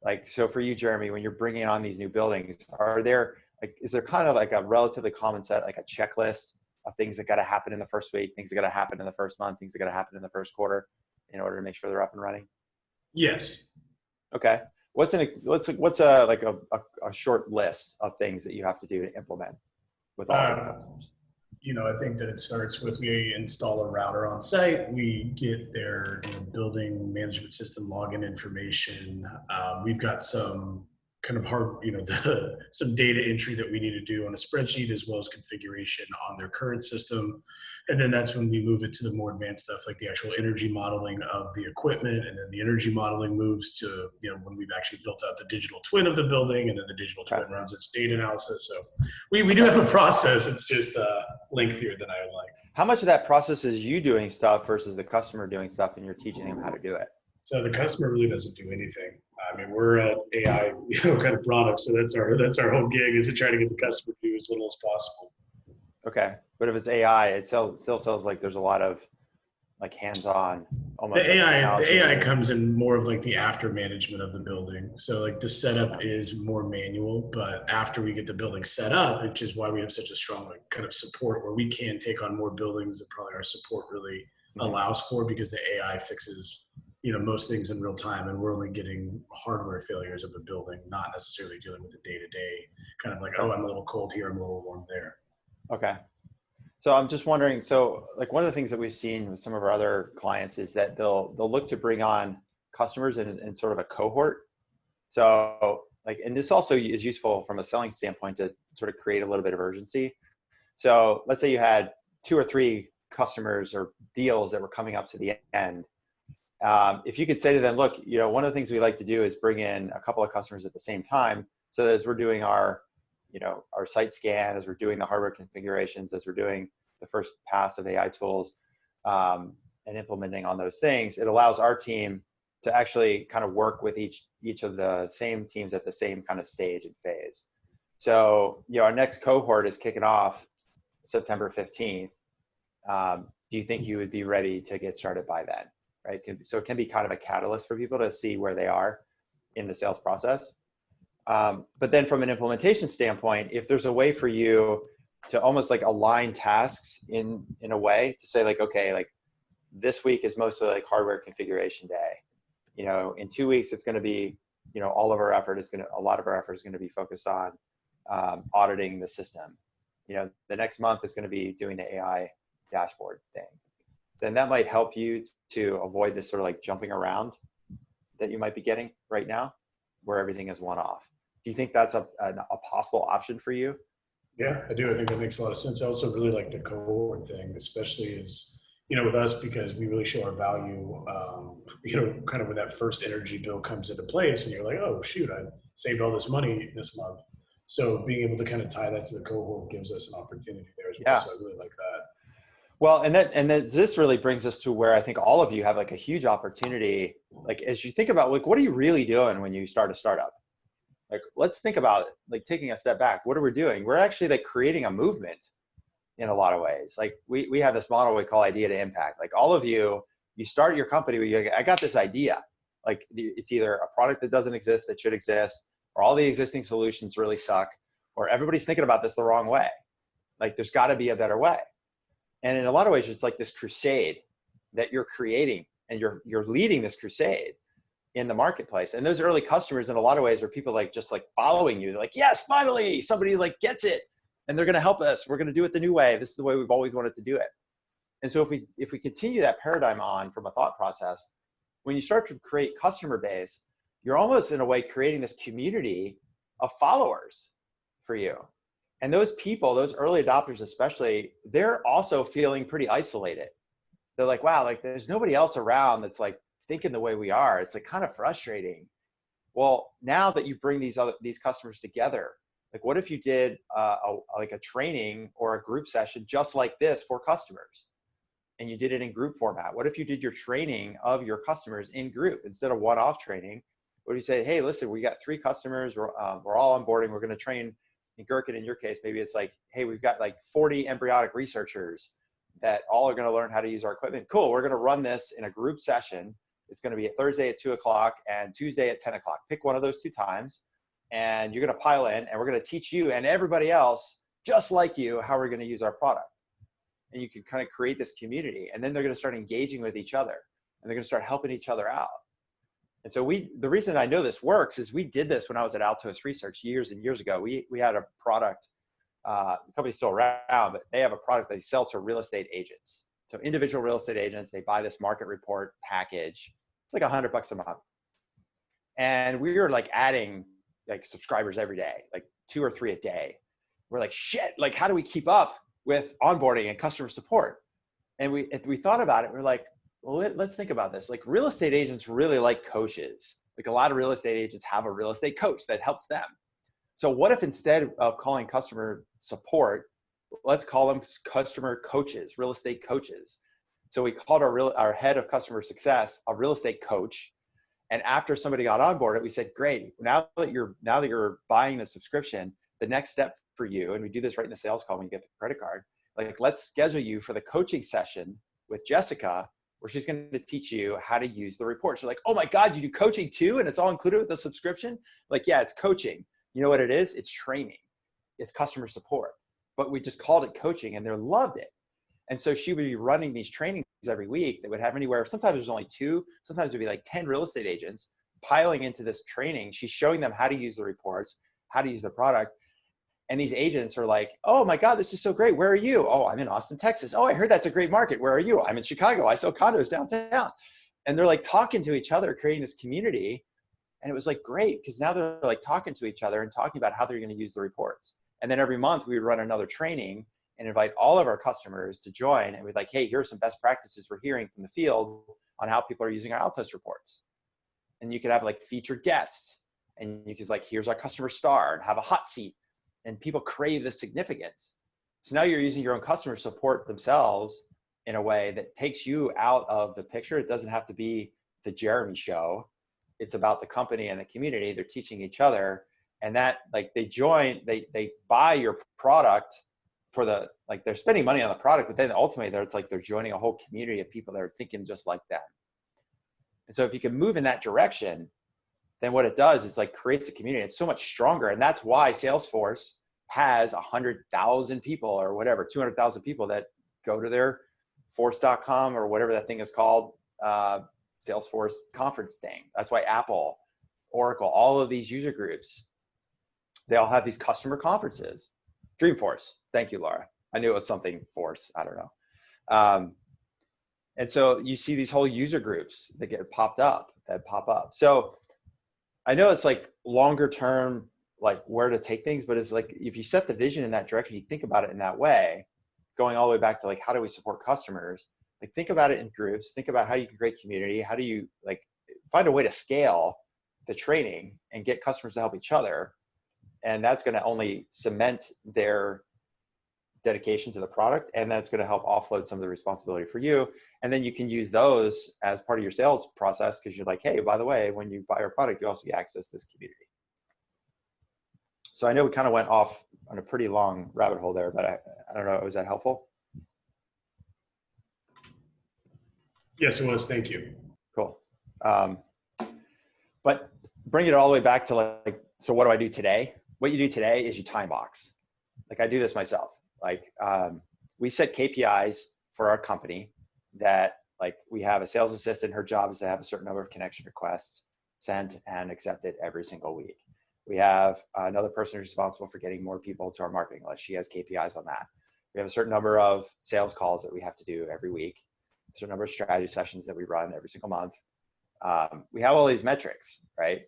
Like, so for you, Jeremy, when you're bringing on these new buildings, is there kind of like a relatively common set, like a checklist of things that got to happen in the first week, things that got to happen in the first month, things that got to happen in the first quarter in order to make sure they're up and running? Yes. Okay. What's a short list of things that you have to do to implement with all your customers? I think that it starts with, we install a router on site. We get their building management system login information. We've got some kind of hard, some data entry that we need to do on a spreadsheet, as well as configuration on their current system. And then that's when we move it to the more advanced stuff, like the actual energy modeling of the equipment. And then the energy modeling moves to, when we've actually built out the digital twin of the building, and then the digital twin runs its data analysis. So we do have a process. It's just lengthier than I would like. How much of that process is you doing stuff versus the customer doing stuff and you're teaching them how to do it? So the customer really doesn't do anything. I mean, we're an AI, kind of product. So that's our whole gig, is to try to get the customer to do as little as possible. Okay. But if it's AI, it still sounds like there's a lot of like hands-on, almost. The AI comes in more of like the after management of the building. So like the setup is more manual, but after we get the building set up, which is why we have such a strong kind of support, where we can take on more buildings that probably our support really allows for, because the AI fixes most things in real time, and we're only getting hardware failures of a building, not necessarily dealing with the day-to-day kind of like, oh, I'm a little cold here, I'm a little warm there. Okay. So I'm just wondering, so like one of the things that we've seen with some of our other clients is that they'll look to bring on customers in sort of a cohort. So like, and this also is useful from a selling standpoint to sort of create a little bit of urgency. So let's say you had 2 or 3 customers or deals that were coming up to the end. If you could say to them, look, one of the things we like to do is bring in a couple of customers at the same time. So that as we're doing our site scan, as we're doing the hardware configurations, as we're doing the first pass of AI tools, and implementing on those things, it allows our team to actually kind of work with each of the same teams at the same kind of stage and phase. So, our next cohort is kicking off September 15th. Do you think you would be ready to get started by then? Right? So it can be kind of a catalyst for people to see where they are in the sales process. But then from an implementation standpoint, if there's a way for you to almost like align tasks in a way to say like, okay, like this week is mostly like hardware configuration day. In 2 weeks, it's going to be, a lot of our effort is going to be focused on auditing the system. The next month is going to be doing the AI dashboard thing. Then that might help you to avoid this sort of like jumping around that you might be getting right now, where everything is one off. Do you think that's a possible option for you? Yeah, I do. I think that makes a lot of sense. I also really like the cohort thing, especially as, with us, because we really show our value, kind of when that first energy bill comes into place and you're like, oh, shoot, I saved all this money this month. So being able to kind of tie that to the cohort gives us an opportunity there as well. Yeah. So I really like that. Well, and this really brings us to where I think all of you have like a huge opportunity. Like, as you think about, like, what are you really doing when you start a startup? Like, let's think about it, like taking a step back. What are we doing? We're actually like creating a movement in a lot of ways. Like we have this model we call idea to impact. Like all of you start your company where you're like, I got this idea. Like it's either a product that doesn't exist that should exist, or all the existing solutions really suck, or everybody's thinking about this the wrong way. Like there's got to be a better way. And in a lot of ways, it's like this crusade that you're creating and you're leading this crusade in the marketplace. And those early customers in a lot of ways are people like just like following you. They're like, yes, finally somebody like gets it and they're going to help us. We're going to do it the new way. This is the way we've always wanted to do it. And so if we continue that paradigm on from a thought process, when you start to create customer base, you're almost in a way creating this community of followers for you. And those people, those early adopters especially, they're also feeling pretty isolated. They're like, wow, like there's nobody else around that's like thinking the way we are. It's like kind of frustrating. Well, now that you bring these customers together, like what if you did like a training or a group session just like this for customers, and you did it in group format? What if you did your training of your customers in group instead of one-off training? What if you say, hey, listen, we got 3 customers, we're all onboarding, we're going to train. In Gherkin, in your case, maybe it's like, hey, we've got like 40 embryonic researchers that all are going to learn how to use our equipment. Cool, we're going to run this in a group session. It's going to be a Thursday at 2 o'clock and Tuesday at 10 o'clock. Pick one of those 2 times, and you're going to pile in, and we're going to teach you and everybody else just like you how we're going to use our product. And you can kind of create this community, and then they're going to start engaging with each other, and they're going to start helping each other out. And so the reason I know this works is we did this when I was at Altos Research years and years ago. We had a product, the company's still around, but they have a product they sell to real estate agents. So individual real estate agents, they buy this market report package. It's like $100 a month. And we were like adding like subscribers every day, like 2 or 3 a day. We're like, shit, like how do we keep up with onboarding and customer support? And we thought about it. We're like, well, let's think about this. Like real estate agents really like coaches. Like a lot of real estate agents have a real estate coach that helps them. So what if instead of calling customer support, let's call them customer coaches, real estate coaches. So we called our head of customer success a real estate coach. And after somebody got on board, we said, great, now that you're buying the subscription, the next step for you, and we do this right in the sales call when you get the credit card, like let's schedule you for the coaching session with Jessica, where she's going to teach you how to use the reports. You're like, oh my God, you do coaching too? And it's all included with the subscription? Like, yeah, it's coaching. You know what it is? It's training. It's customer support. But we just called it coaching, and they loved it. And so she would be running these trainings every week that would have anywhere, sometimes there's only 2, sometimes it'd be like 10 real estate agents piling into this training. She's showing them how to use the reports, how to use the product. And these agents are like, oh my God, this is so great. Where are you? Oh, I'm in Austin, Texas. Oh, I heard that's a great market. Where are you? I'm in Chicago. I sell condos downtown. And they're like talking to each other, creating this community. And it was like great, because now they're like talking to each other and talking about how they're going to use the reports. And then every month we would run another training and invite all of our customers to join. And we'd like, hey, here's some best practices we're hearing from the field on how people are using our Altos reports. And you could have like featured guests, and you could like, here's our customer star, and have a hot seat. And people crave the significance. So now you're using your own customer support themselves in a way that takes you out of the picture. It doesn't have to be the Jeremy show. It's about the company and the community. They're teaching each other. And that like they buy your product for the, like they're spending money on the product, but then ultimately it's like they're joining a whole community of people that are thinking just like them. And so if you can move in that direction, then what it does is like creates a community. It's so much stronger. And that's why Salesforce has 100,000 people or whatever, 200,000 people that go to their force.com or whatever that thing is called, Salesforce conference thing. That's why Apple, Oracle, all of these user groups, they all have these customer conferences. Dreamforce. Thank you, Laura. I knew it was something force. I don't know. And so you see these whole user groups that pop up. So I know it's like longer term, like where to take things, but it's like, if you set the vision in that direction, you think about it in that way, going all the way back to like, how do we support customers? Like think about it in groups, think about how you can create community. How do you like find a way to scale the training and get customers to help each other? And that's going to only cement their dedication to the product. And that's going to help offload some of the responsibility for you. And then you can use those as part of your sales process, because you're like, hey, by the way, when you buy our product, you also get access to this community. So I know we kind of went off on a pretty long rabbit hole there, but I don't know, was that helpful? Yes, it was. Thank you. Cool. But bring it all the way back to like, so what do I do today? What you do today is you time box. Like I do this myself. Like we set KPIs for our company that Like we have a sales assistant, her job is to have a certain number of connection requests sent and accepted every single week. We have another person who's responsible for getting more people to our marketing list. She has KPIs on that. We have a certain number of sales calls that we have to do every week, a certain number of strategy sessions that we run every single month. We have all these metrics, right?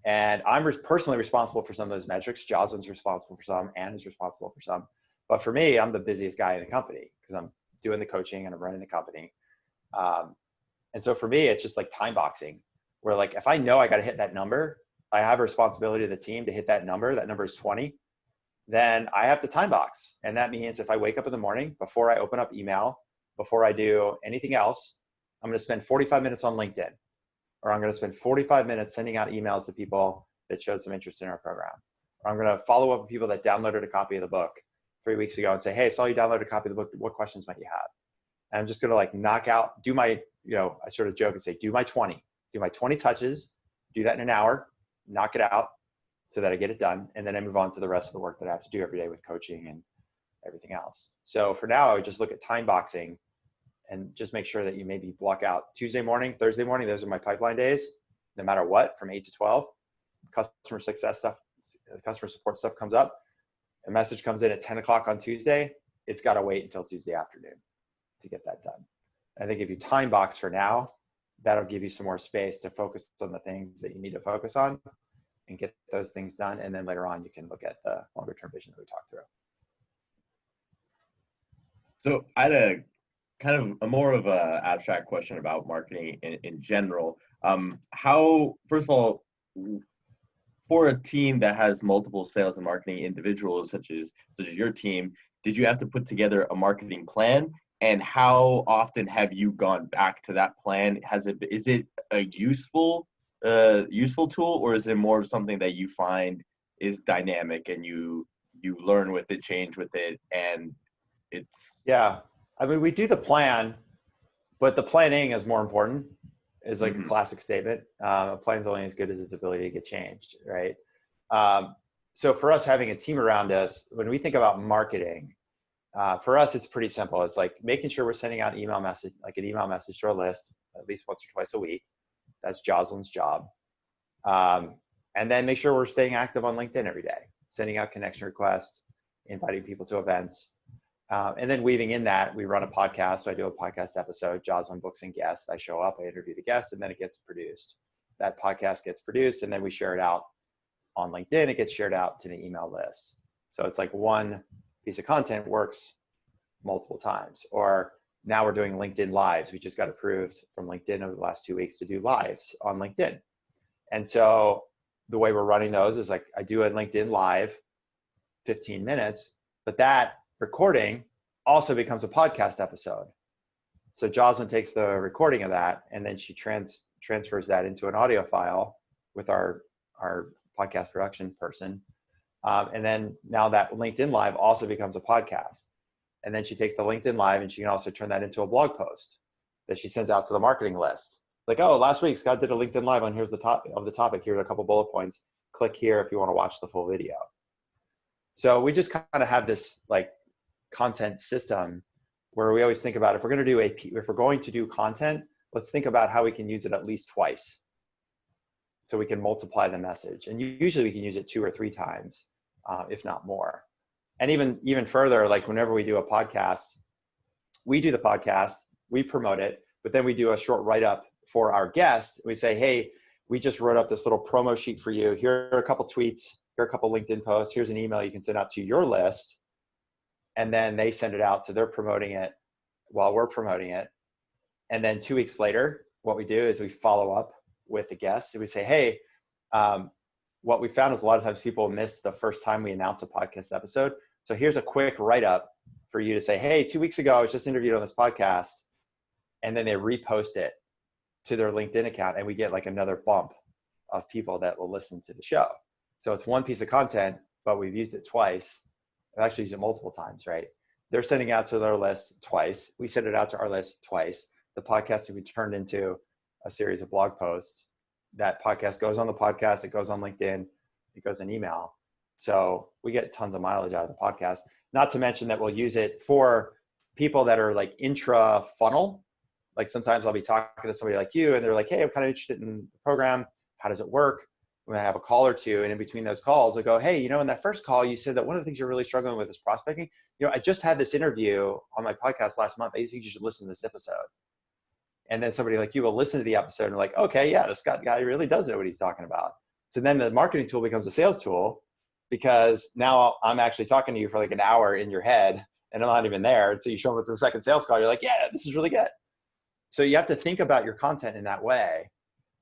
And I'm personally responsible for some of those metrics. Jocelyn's responsible for some, Anne is responsible for some. But for me, I'm the busiest guy in the company because I'm doing the coaching and I'm running the company. And so for me, it's just like time boxing, where like, if I know I got to hit that number, I have a responsibility to the team to hit that number is 20, then I have to time box. And that means if I wake up in the morning, before I open up email, before I do anything else, I'm going to spend 45 minutes on LinkedIn, or I'm going to spend 45 minutes sending out emails to people that showed some interest in our program. Or I'm going to follow up with people that downloaded a copy of the book 3 weeks ago and say, hey, I saw you download a copy of the book. What questions might you have? And I'm just going to like knock out, do my, I sort of joke and say, do my 20 touches, do that in an hour, knock it out so that I get it done. And then I move on to the rest of the work that I have to do every day with coaching and everything else. So for now, I would just look at time boxing and just make sure that you maybe block out Tuesday morning, Thursday morning. Those are my pipeline days, no matter what, from 8 to 12. Customer success stuff, customer support stuff comes up. A message comes in at 10 o'clock on Tuesday. It's got to wait until Tuesday afternoon to get that done. I think if you time box for now, that'll give you some more space to focus on the things that you need to focus on and get those things done. And then later on, you can look at the longer term vision that we talked through. So I had a kind of a more of a abstract question about marketing in general. How, first of all, for a team that has multiple sales and marketing individuals, such as your team, did you have to put together a marketing plan? And how often have you gone back to that plan? Is it a useful tool, or is it more of something that you find is dynamic and you learn with it, change with it, and it's... Yeah, I mean, we do the plan, but the planning is more important. Is like a classic statement. A plan's only as good as its ability to get changed, right? So for us, having a team around us, when we think about marketing, for us, it's pretty simple. It's like making sure we're sending out an email message to our list at least once or twice a week. That's Jocelyn's job. And then make sure we're staying active on LinkedIn every day, sending out connection requests, inviting people to events. And then weaving in that, we run a podcast. So I do a podcast episode. Jocelyn books and guests. I show up, I interview the guests, and then it gets produced. That podcast gets produced, and then we share it out on LinkedIn. It gets shared out to the email list. So it's like one piece of content works multiple times. Or now we're doing LinkedIn Lives. We just got approved from LinkedIn over the last 2 weeks to do lives on LinkedIn. And so the way we're running those is like I do a LinkedIn Live, 15 minutes, but that recording also becomes a podcast episode. So Jocelyn takes the recording of that, and then she transfers that into an audio file with our podcast production person. And then now that LinkedIn Live also becomes a podcast. And then she takes the LinkedIn Live and she can also turn that into a blog post that she sends out to the marketing list. Like, oh, last week Scott did a LinkedIn Live on here's the top of the topic. Here are a couple bullet points. Click here if you want to watch the full video. So we just kind of have this like content system where we always think about if we're going to do content, let's think about how we can use it at least twice. So we can multiply the message. And usually we can use it 2 or 3 times, if not more. And even further, like whenever we do a podcast, we do the podcast, we promote it, but then we do a short write-up for our guest. We say, hey, we just wrote up this little promo sheet for you. Here are a couple tweets, here are a couple LinkedIn posts, here's an email you can send out to your list. And then they send it out. So they're promoting it while we're promoting it. And then 2 weeks later, what we do is we follow up with the guest and we say, hey, what we found is a lot of times people miss the first time we announce a podcast episode. So here's a quick write-up for you to say, hey, 2 weeks ago, I was just interviewed on this podcast. And then they repost it to their LinkedIn account, and we get like another bump of people that will listen to the show. So it's one piece of content, but we've used it twice. I've actually used it multiple times, right? They're sending out to their list twice. We send it out to our list twice. The podcast will be turned into a series of blog posts. That podcast goes on the podcast. It goes on LinkedIn. It goes in email. So we get tons of mileage out of the podcast. Not to mention that we'll use it for people that are like intra funnel, Like sometimes I'll be talking to somebody like you and they're like, hey, I'm kind of interested in the program. How does it work? When I have a call or two, and in between those calls, I go, hey, in that first call, you said that one of the things you're really struggling with is prospecting. I just had this interview on my podcast last month. I think you should listen to this episode. And then somebody like you will listen to the episode and like, okay, yeah, this Scott guy really does know what he's talking about. So then the marketing tool becomes a sales tool, because now I'm actually talking to you for like an hour in your head and I'm not even there. And so you show up with the second sales call, you're like, yeah, this is really good. So you have to think about your content in that way.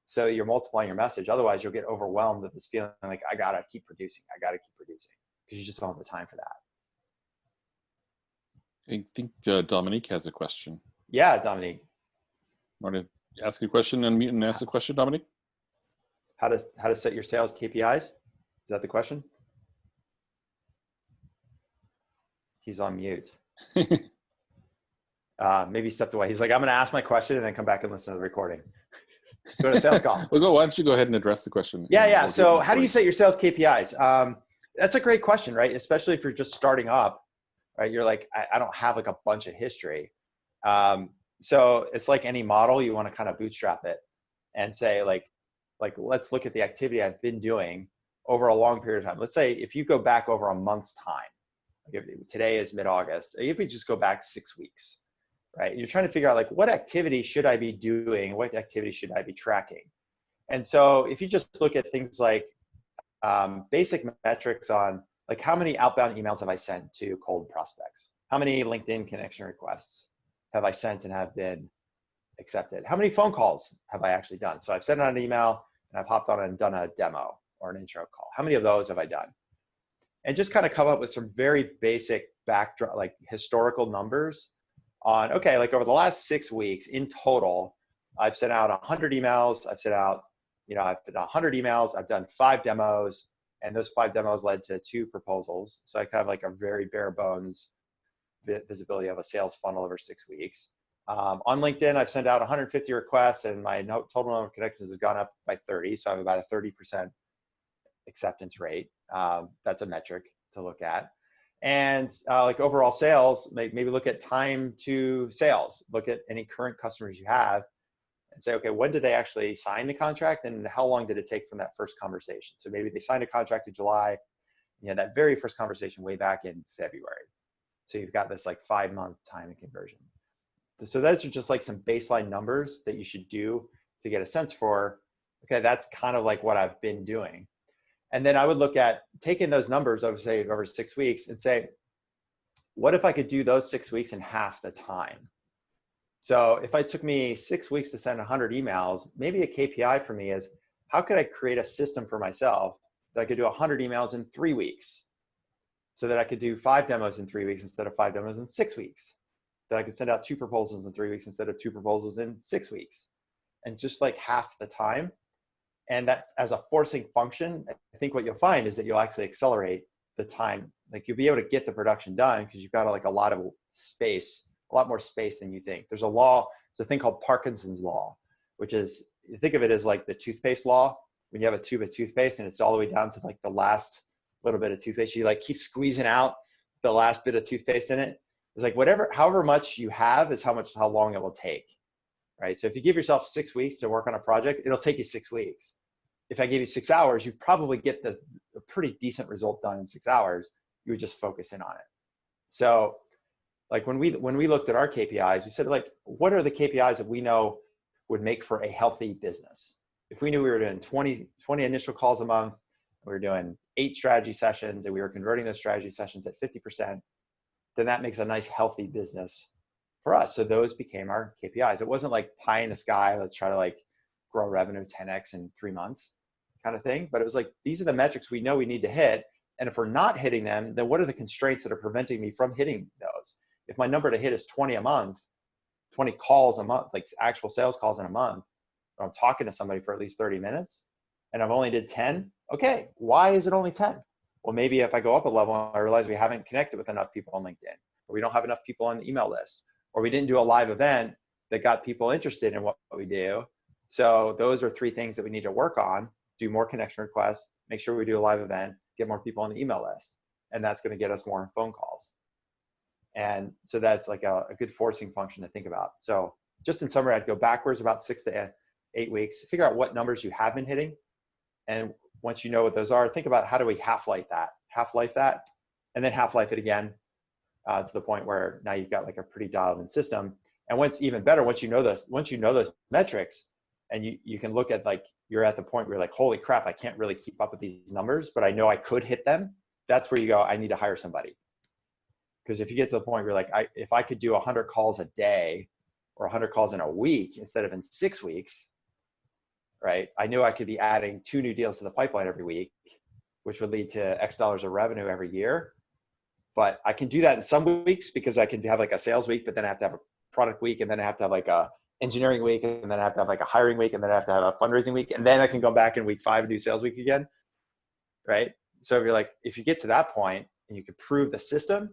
So you're multiplying your message. Otherwise you'll get overwhelmed with this feeling like, I got to keep producing, because you just don't have the time for that. I think Dominique has a question. Yeah, Dominique. Want to ask a question, unmute and ask a question, Dominique? How to set your sales KPIs? Is that the question? He's on mute. Maybe he stepped away. He's like, I'm going to ask my question and then come back and listen to the recording. Go to sales call. Well, why don't you go ahead and address the question? Yeah. So how do you set your sales KPIs? That's a great question, right? Especially if you're just starting up, right? You're like, I don't have like a bunch of history. So it's like any model, you want to kind of bootstrap it and say like, let's look at the activity I've been doing over a long period of time. Let's say if you go back over a month's time, today is mid-August, if we just go back 6 weeks, right? You're trying to figure out like, what activity should I be doing? What activity should I be tracking? And so if you just look at things like basic metrics on like, how many outbound emails have I sent to cold prospects? How many LinkedIn connection requests have I sent and have been accepted? How many phone calls have I actually done? So I've sent out an email and I've hopped on and done a demo or an intro call. How many of those have I done? And just kind of come up with some very basic backdrop, like historical numbers on, okay, like over the last 6 weeks in total, I've sent out 100 emails. I've sent out, I've done 100 emails. I've done 5 demos, and those 5 demos led to 2 proposals. So I kind of like a very bare bones visibility of a sales funnel over 6 weeks. On LinkedIn, I've sent out 150 requests and my total number of connections has gone up by 30. So I have about a 30% acceptance rate. That's a metric to look at. And like overall sales, maybe look at time to sales, look at any current customers you have and say, okay, when did they actually sign the contract and how long did it take from that first conversation? So maybe they signed a contract in July, that very first conversation way back in February. So you've got this like 5-month time and conversion. So those are just like some baseline numbers that you should do to get a sense for, okay, that's kind of like what I've been doing. And then I would look at taking those numbers, I would say over 6 weeks and say, what if I could do those 6 weeks in half the time? So if it took me 6 weeks to send 100 emails, maybe a KPI for me is how could I create a system for myself that I could do 100 emails in 3 weeks so that I could do 5 demos in 3 weeks instead of 5 demos in 6 weeks, that I could send out 2 proposals in 3 weeks instead of 2 proposals in 6 weeks, and just like half the time. And that as a forcing function, I think what you'll find is that you'll actually accelerate the time. Like you'll be able to get the production done because you've got like a lot of space, a lot more space than you think. There's a thing called Parkinson's law, which is, you think of it as like the toothpaste law. When you have a tube of toothpaste and it's all the way down to like the last little bit of toothpaste, you like keep squeezing out the last bit of toothpaste in it. It's like however much you have is how long it will take. Right? So if you give yourself 6 weeks to work on a project, it'll take you 6 weeks. If I gave you 6 hours, you'd probably get a pretty decent result done in 6 hours. You would just focus in on it. So like when we looked at our KPIs, we said like, what are the KPIs that we know would make for a healthy business? If we knew we were doing 20 initial calls a month, we were doing 8 strategy sessions and we were converting those strategy sessions at 50%, then that makes a nice healthy business for us. So those became our KPIs. It wasn't like pie in the sky, let's try to like grow revenue 10x in 3 months kind of thing. But it was like, these are the metrics we know we need to hit. And if we're not hitting them, then what are the constraints that are preventing me from hitting those? If my number to hit is 20 a month, 20 calls a month, like actual sales calls in a month, or I'm talking to somebody for at least 30 minutes and I've only did 10, okay, why is it only 10? Well, maybe if I go up a level, I realize we haven't connected with enough people on LinkedIn, or we don't have enough people on the email list, or we didn't do a live event that got people interested in what we do. So those are 3 things that we need to work on: do more connection requests, make sure we do a live event, get more people on the email list. And that's going to get us more phone calls. And so that's like a good forcing function to think about. So just in summary, I'd go backwards about 6 to 8 weeks, figure out what numbers you have been hitting. And once you know what those are, think about how do we half-life that, and then half-life it again to the point where now you've got like a pretty dialed-in system. And what's even better, once you know those metrics, and you can look at like, you're at the point where you're like, holy crap, I can't really keep up with these numbers, but I know I could hit them. That's where you go, I need to hire somebody. Because if you get to the point where you're like, if I could do 100 calls a day or 100 calls in a week instead of in 6 weeks, right? I knew I could be adding 2 new deals to the pipeline every week, which would lead to X dollars of revenue every year. But I can do that in some weeks because I can have like a sales week, but then I have to have a product week, and then I have to have like a engineering week, and then I have to have like a hiring week, and then I have to have a fundraising week, and then I can go back in week 5 and do sales week again, right? So if you get to that point and you can prove the system,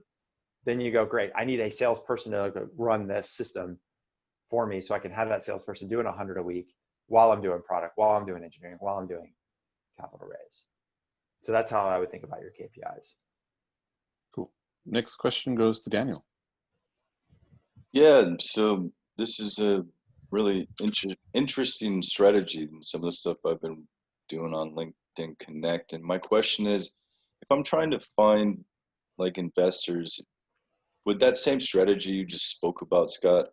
then you go, great, I need a salesperson to run this system for me so I can have that salesperson doing 100 a week while I'm doing product, while I'm doing engineering, while I'm doing capital raise. So that's how I would think about your KPIs. Cool. Next question goes to Daniel. Yeah, so this is a really interesting strategy and some of the stuff I've been doing on LinkedIn Connect. And my question is, if I'm trying to find like investors, would that same strategy you just spoke about, Scott,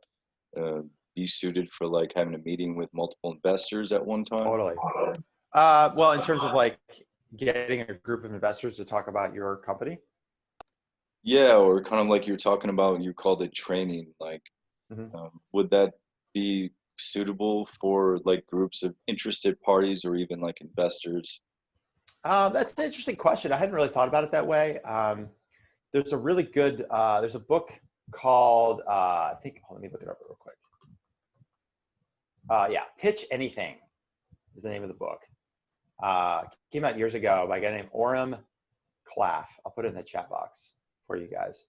be suited for like having a meeting with multiple investors at one time? Totally. Well, in terms of like getting a group of investors to talk about your company? Yeah, or kind of like you're talking about, you called it training, like, would that be suitable for like groups of interested parties or even like investors? That's an interesting question. I hadn't really thought about it that way. There's a really good, there's a book called, let me look it up real quick. Yeah, Pitch Anything is the name of the book. Came out years ago by a guy named Orem Claff. I'll put it in the chat box for you guys.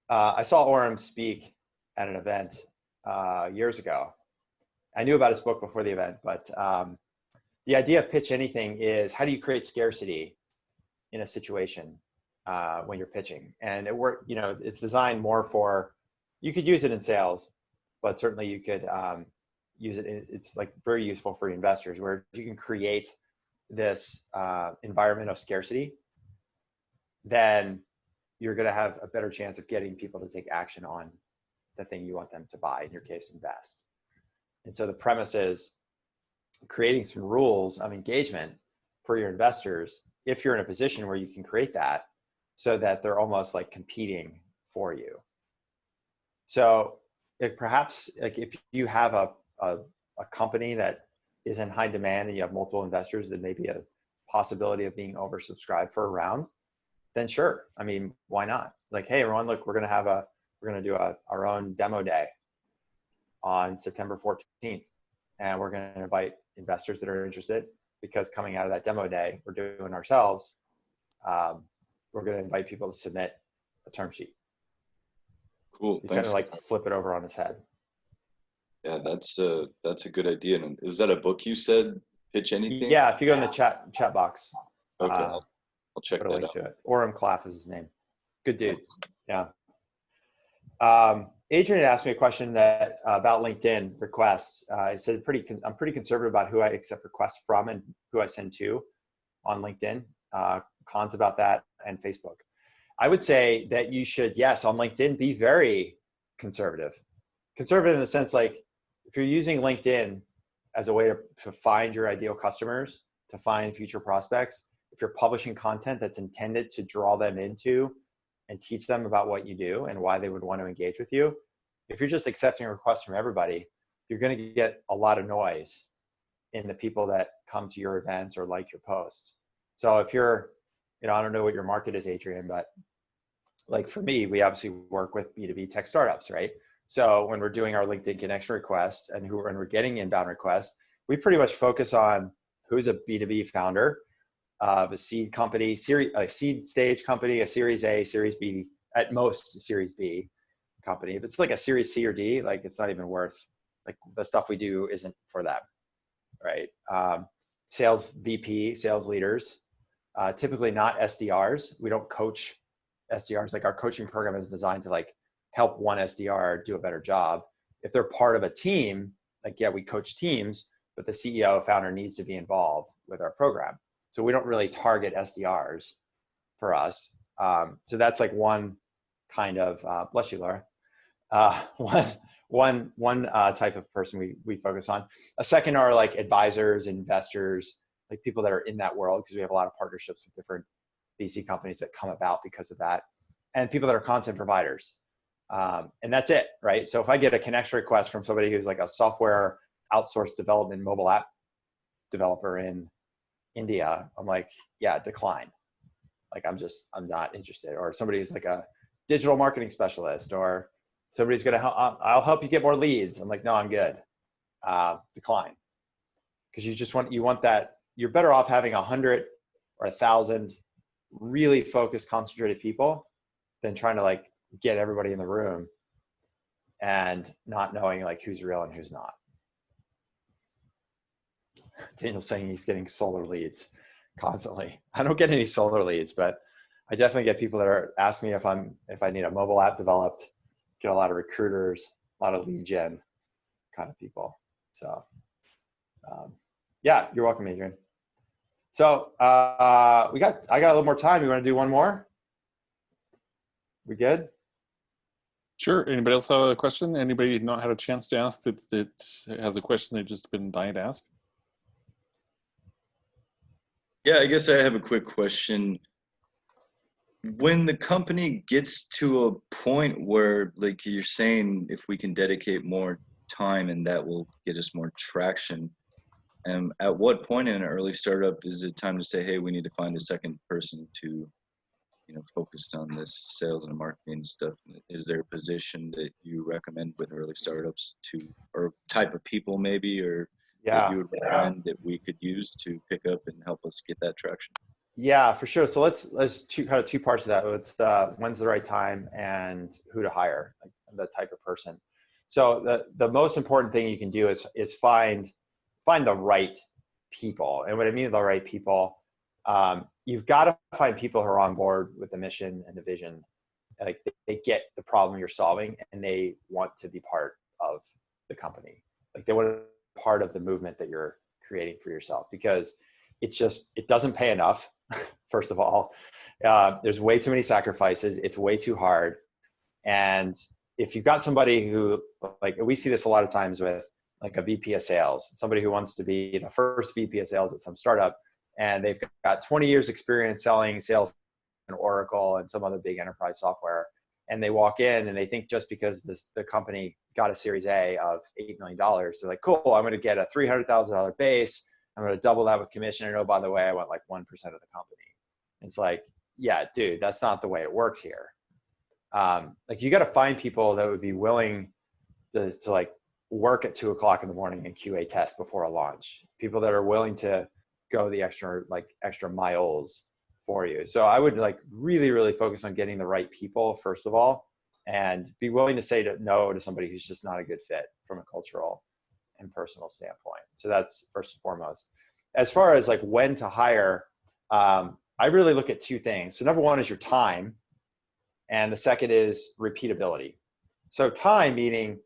I saw Orem speak at an event years ago. I knew about his book before the event, but the idea of Pitch Anything is, how do you create scarcity in a situation when you're pitching? And it's designed more for, you could use it in sales, but certainly you could use it. It's like very useful for investors, where you can create this environment of scarcity, then you're going to have a better chance of getting people to take action on the thing you want them to buy, in your case, invest. And so the premise is creating some rules of engagement for your investors, if you're in a position where you can create that, so that they're almost like competing for you. So perhaps like if you have a company that is in high demand and you have multiple investors, there may be a possibility of being oversubscribed for a round, then sure. I mean, why not? Like, hey, everyone, look, we're going to do our own demo day on September 14th. And we're going to invite investors that are interested, because coming out of that demo day, we're doing ourselves. We're going to invite people to submit a term sheet. Cool. You kind of like flip it over on its head. Yeah, that's a good idea. And is that a book you said, Pitch Anything? Yeah, if you go in the chat box. Okay, I'll check that out. To it. Orem Claff is his name. Good dude. Yeah. Adrian asked me a question about LinkedIn requests. I said I'm pretty conservative about who I accept requests from and who I send to on LinkedIn. Cons about that, and Facebook. I would say that you should, yes, on LinkedIn, be very conservative. Conservative in the sense, like, if you're using LinkedIn as a way to find your ideal customers, to find future prospects, if you're publishing content that's intended to draw them into and teach them about what you do and why they would want to engage with you, if you're just accepting requests from everybody, you're going to get a lot of noise in the people that come to your events or like your posts. So if you're, I don't know what your market is, Adrian, but like for me, we obviously work with B2B tech startups, right? So when we're doing our LinkedIn connection requests and we're getting inbound requests, we pretty much focus on who's a B2B founder of a seed company, a seed stage company, a Series A, Series B, at most a Series B company. If it's like a Series C or D, like it's not even worth, like the stuff we do isn't for them, right? Sales VP, sales leaders, typically not SDRs. We don't coach SDRs. Like our coaching program is designed to like help one SDR do a better job. if they're part of a team, like, yeah, we coach teams, but the CEO founder needs to be involved with our program. So we don't really target SDRs for us. So that's like one kind of, bless you, Laura. One type of person we focus on. A second are like advisors, investors, like people that are in that world, because we have a lot of partnerships with different VC companies that come about because of that, and people that are content providers. And that's it, right? So if I get a connection request from somebody who's like a software outsourced development mobile app developer in India, I'm like, yeah, decline. Like, I'm not interested. Or somebody who's like a digital marketing specialist, or somebody's going to help, I'll help you get more leads. I'm like, no, I'm good. Decline. Because you want that, you're better off having 100 or 1,000 really focused, concentrated people than trying to like get everybody in the room and not knowing like who's real and who's not. Daniel's saying he's getting solar leads constantly. I don't get any solar leads, but I definitely get people that are asking me if I need a mobile app developed. Get a lot of recruiters, a lot of lead gen kind of people. So yeah, you're welcome, Adrian. So I got a little more time. You want to do one more? We good? Sure. Anybody else have a question? Anybody not had a chance to ask that has a question they've just been dying to ask? Yeah, I guess I have a quick question. When the company gets to a point where, like you're saying, if we can dedicate more time and that will get us more traction, at what point in an early startup is it time to say, hey, we need to find a second person to, focus on this sales and marketing stuff? Is there a position that you recommend with early startups or type of people maybe, or that you would recommend that we could use to pick up and help us get that traction? Yeah, for sure. So let's two parts of that. It's when's the right time and who to hire, like the type of person. So the most important thing you can do is find the right people. And what I mean by the right people, you've got to find people who are on board with the mission and the vision. Like they get the problem you're solving and they want to be part of the company. Like they want to be part of the movement that you're creating for yourself, because it doesn't pay enough. First of all, there's way too many sacrifices. It's way too hard. And if you've got somebody who, like, we see this a lot of times with like a VP of sales, somebody who wants to be the first VP of sales at some startup, and they've got 20 years experience selling sales and Oracle and some other big enterprise software. And they walk in and they think just because the company got a Series A of $8 million, they're like, cool, I'm going to get a $300,000 base. I'm going to double that with commission. And oh, by the way, I want like 1% of the company. It's like, yeah, dude, that's not the way it works here. Like you got to find people that would be willing to like work at 2 o'clock in the morning and QA test before a launch. People that are willing to go the extra miles for you. So I would like really, really focus on getting the right people first of all, and be willing to say no to somebody who's just not a good fit from a cultural and personal standpoint. So that's first and foremost. As far as like when to hire, I really look at two things. So number one is your time, and the second is repeatability. So time meaning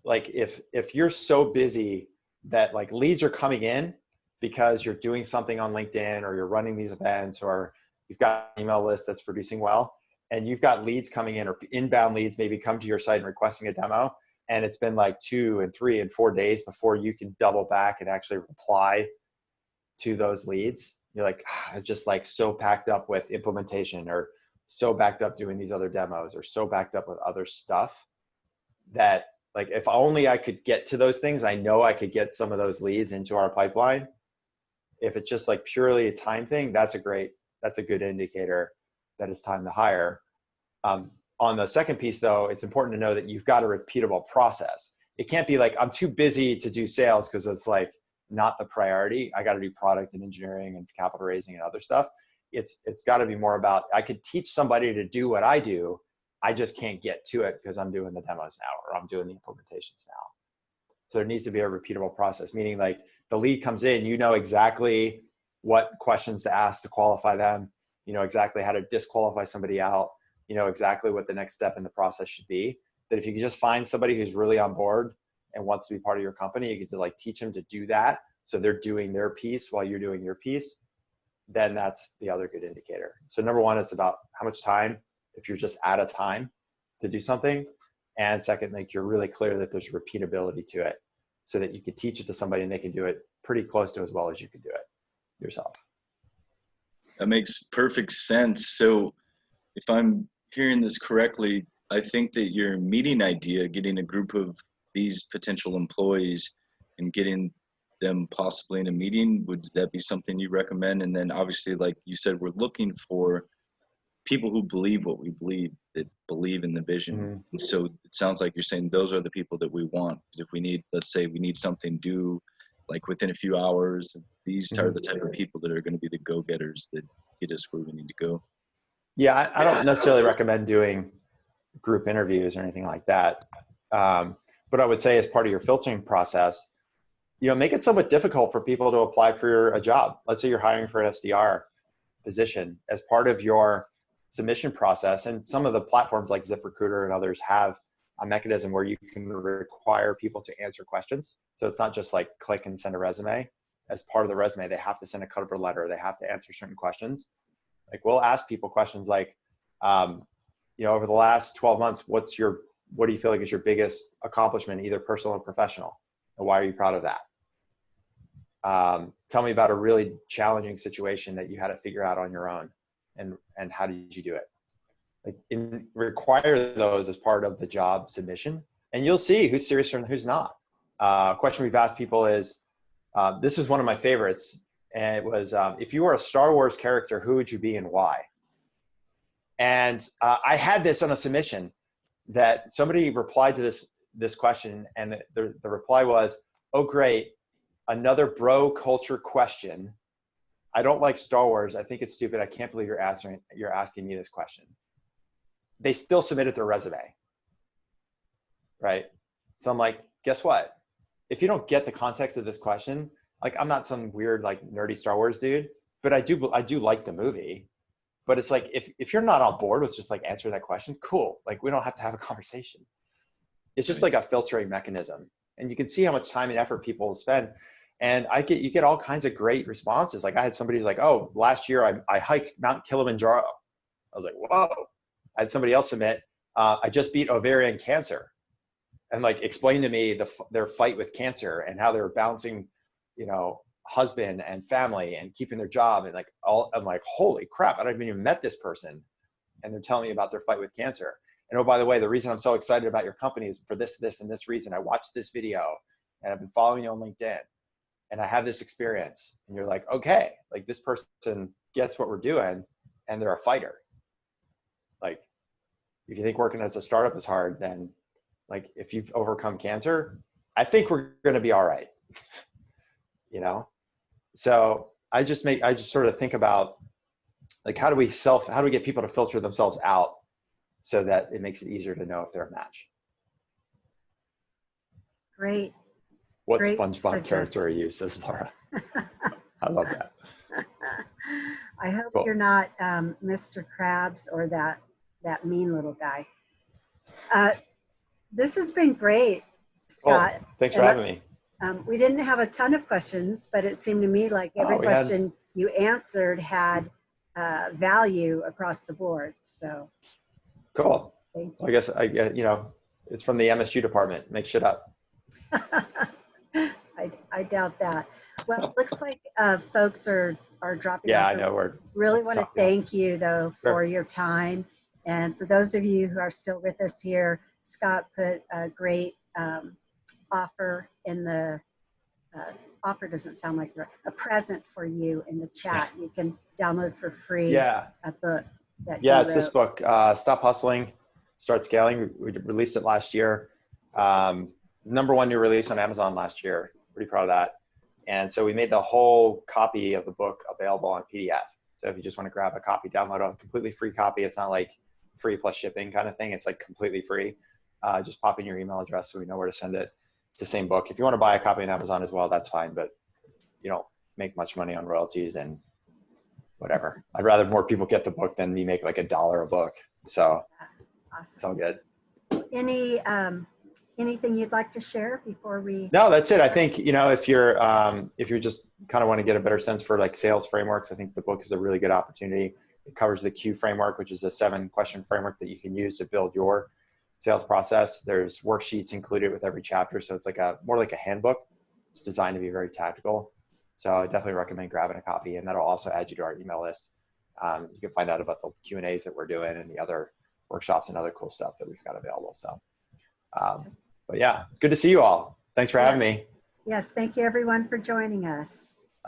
like if you're so busy that like leads are coming in because you're doing something on LinkedIn or you're running these events or you've got an email list that's producing well, and you've got leads coming in or inbound leads maybe come to your site and requesting a demo, and it's been like 2 and 3 and 4 days before you can double back and actually reply to those leads. You're like, I'm just like so packed up with implementation, or so backed up doing these other demos, or so backed up with other stuff that like, if only I could get to those things, I know I could get some of those leads into our pipeline. If it's just like purely a time thing, that's a good indicator that it's time to hire. On the second piece though, it's important to know that you've got a repeatable process. It can't be like, I'm too busy to do sales because it's like not the priority. I got to do product and engineering and capital raising and other stuff. It's got to be more about, I could teach somebody to do what I do. I just can't get to it because I'm doing the demos now, or I'm doing the implementations now. So there needs to be a repeatable process, meaning like the lead comes in, you know exactly what questions to ask to qualify them, you know exactly how to disqualify somebody out, you know exactly what the next step in the process should be. that if you could just find somebody who's really on board and wants to be part of your company, you get to like teach them to do that. So they're doing their piece while you're doing your piece. Then that's the other good indicator. So number one is about how much time, if you're just out of time to do something. And second, like you're really clear that there's repeatability to it so that you could teach it to somebody and they can do it pretty close to as well as you could do it yourself. That makes perfect sense. So if I'm hearing this correctly, I think that your meeting idea, getting a group of these potential employees and getting them possibly in a meeting, would that be something you recommend? And then obviously, like you said, we're looking for people who believe what we believe, that believe in the vision. So it sounds like you're saying those are the people that we want. Because if we need, let's say we need something due like within a few hours, these are the type of people that are going to be the go-getters that get us where we need to go. Yeah, I don't necessarily recommend doing group interviews or anything like that. But I would say as part of your filtering process, make it somewhat difficult for people to apply for a job. Let's say you're hiring for an SDR position as part of your submission process. And some of the platforms like ZipRecruiter and others have a mechanism where you can require people to answer questions. So it's not just like click and send a resume. As part of the resume, they have to send a cover letter. They have to answer certain questions. Like we'll ask people questions like, over the last 12 months, what do you feel like is your biggest accomplishment, either personal or professional? And why are you proud of that? Tell me about a really challenging situation that you had to figure out on your own, and how did you do it? Like require those as part of the job submission, and you'll see who's serious and who's not. A question we've asked people is, this is one of my favorites, and it was, if you were a Star Wars character, who would you be and why? And I had this on a submission that somebody replied to this question, and the reply was, "Oh, great. Another bro culture question. I don't like Star Wars. I think it's stupid. I can't believe you're asking me this question." They still submitted their resume, right? So I'm like, guess what? If you don't get the context of this question, like I'm not some weird like nerdy Star Wars dude, but I do like the movie. But it's like if you're not on board with just like answering that question, cool. Like we don't have to have a conversation. It's just like a filtering mechanism, and you can see how much time and effort people spend. And you get all kinds of great responses. Like I had somebody who's like, "Oh, last year I hiked Mount Kilimanjaro." I was like, "Whoa." I had somebody else submit, "I just beat ovarian cancer," and like explain to me their fight with cancer and how they were balancing, husband and family and keeping their job and like all. I'm like, holy crap! I don't even met this person, and they're telling me about their fight with cancer. And oh, by the way, the reason I'm so excited about your company is for this, and this reason. I watched this video, and I've been following you on LinkedIn. And I have this experience. And you're like, okay, like this person gets what we're doing and they're a fighter. Like if you think working as a startup is hard, then like if you've overcome cancer, I think we're going to be all right. So I just sort of think about like, how do we get people to filter themselves out so that it makes it easier to know if they're a match? Great. What Great SpongeBob suggestion. character are you, says Laura. I love that. I hope Cool. you're not Mr. Krabs or that mean little guy. This has been great, Scott. Oh, thanks for having me. We didn't have a ton of questions, but it seemed to me like every question you answered had value across the board. So cool. Thank you. I guess it's from the MSU department. Make shit up. I doubt that. Well, it looks like folks are dropping Yeah, off. I know. We're really want to talking. thank you, though, for your time. And for those of you who are still with us here, Scott put a great offer in the offer doesn't sound like a present for you in the chat. You can download for free a book that he it's wrote. this book, Stop Hustling, Start Scaling. We released it last year. #1 new release on Amazon last year. Pretty proud of that. And so we made the whole copy of the book available on PDF. So if you just want to grab a copy, download a completely free copy. It's not like free plus shipping kind of thing. It's like completely free. Just pop in your email address so we know where to send it. It's the same book. If you want to buy a copy on Amazon as well, that's fine. But you don't make much money on royalties and whatever. I'd rather more people get the book than me make like $1 a book. So Awesome. it's all good. anything you'd like to share before we? No, that's it. I think, if you're just kind of want to get a better sense for like sales frameworks, I think the book is a really good opportunity. It covers the Q framework, which is a 7-question framework that you can use to build your sales process. There's worksheets included with every chapter. So it's like more like a handbook. It's designed to be very tactical. So I definitely recommend grabbing a copy, and that'll also add you to our email list. You can find out about the Q&As that we're doing and the other workshops and other cool stuff that we've got available. So, but yeah, it's good to see you all. Thanks for having me. Yes, thank you everyone for joining us.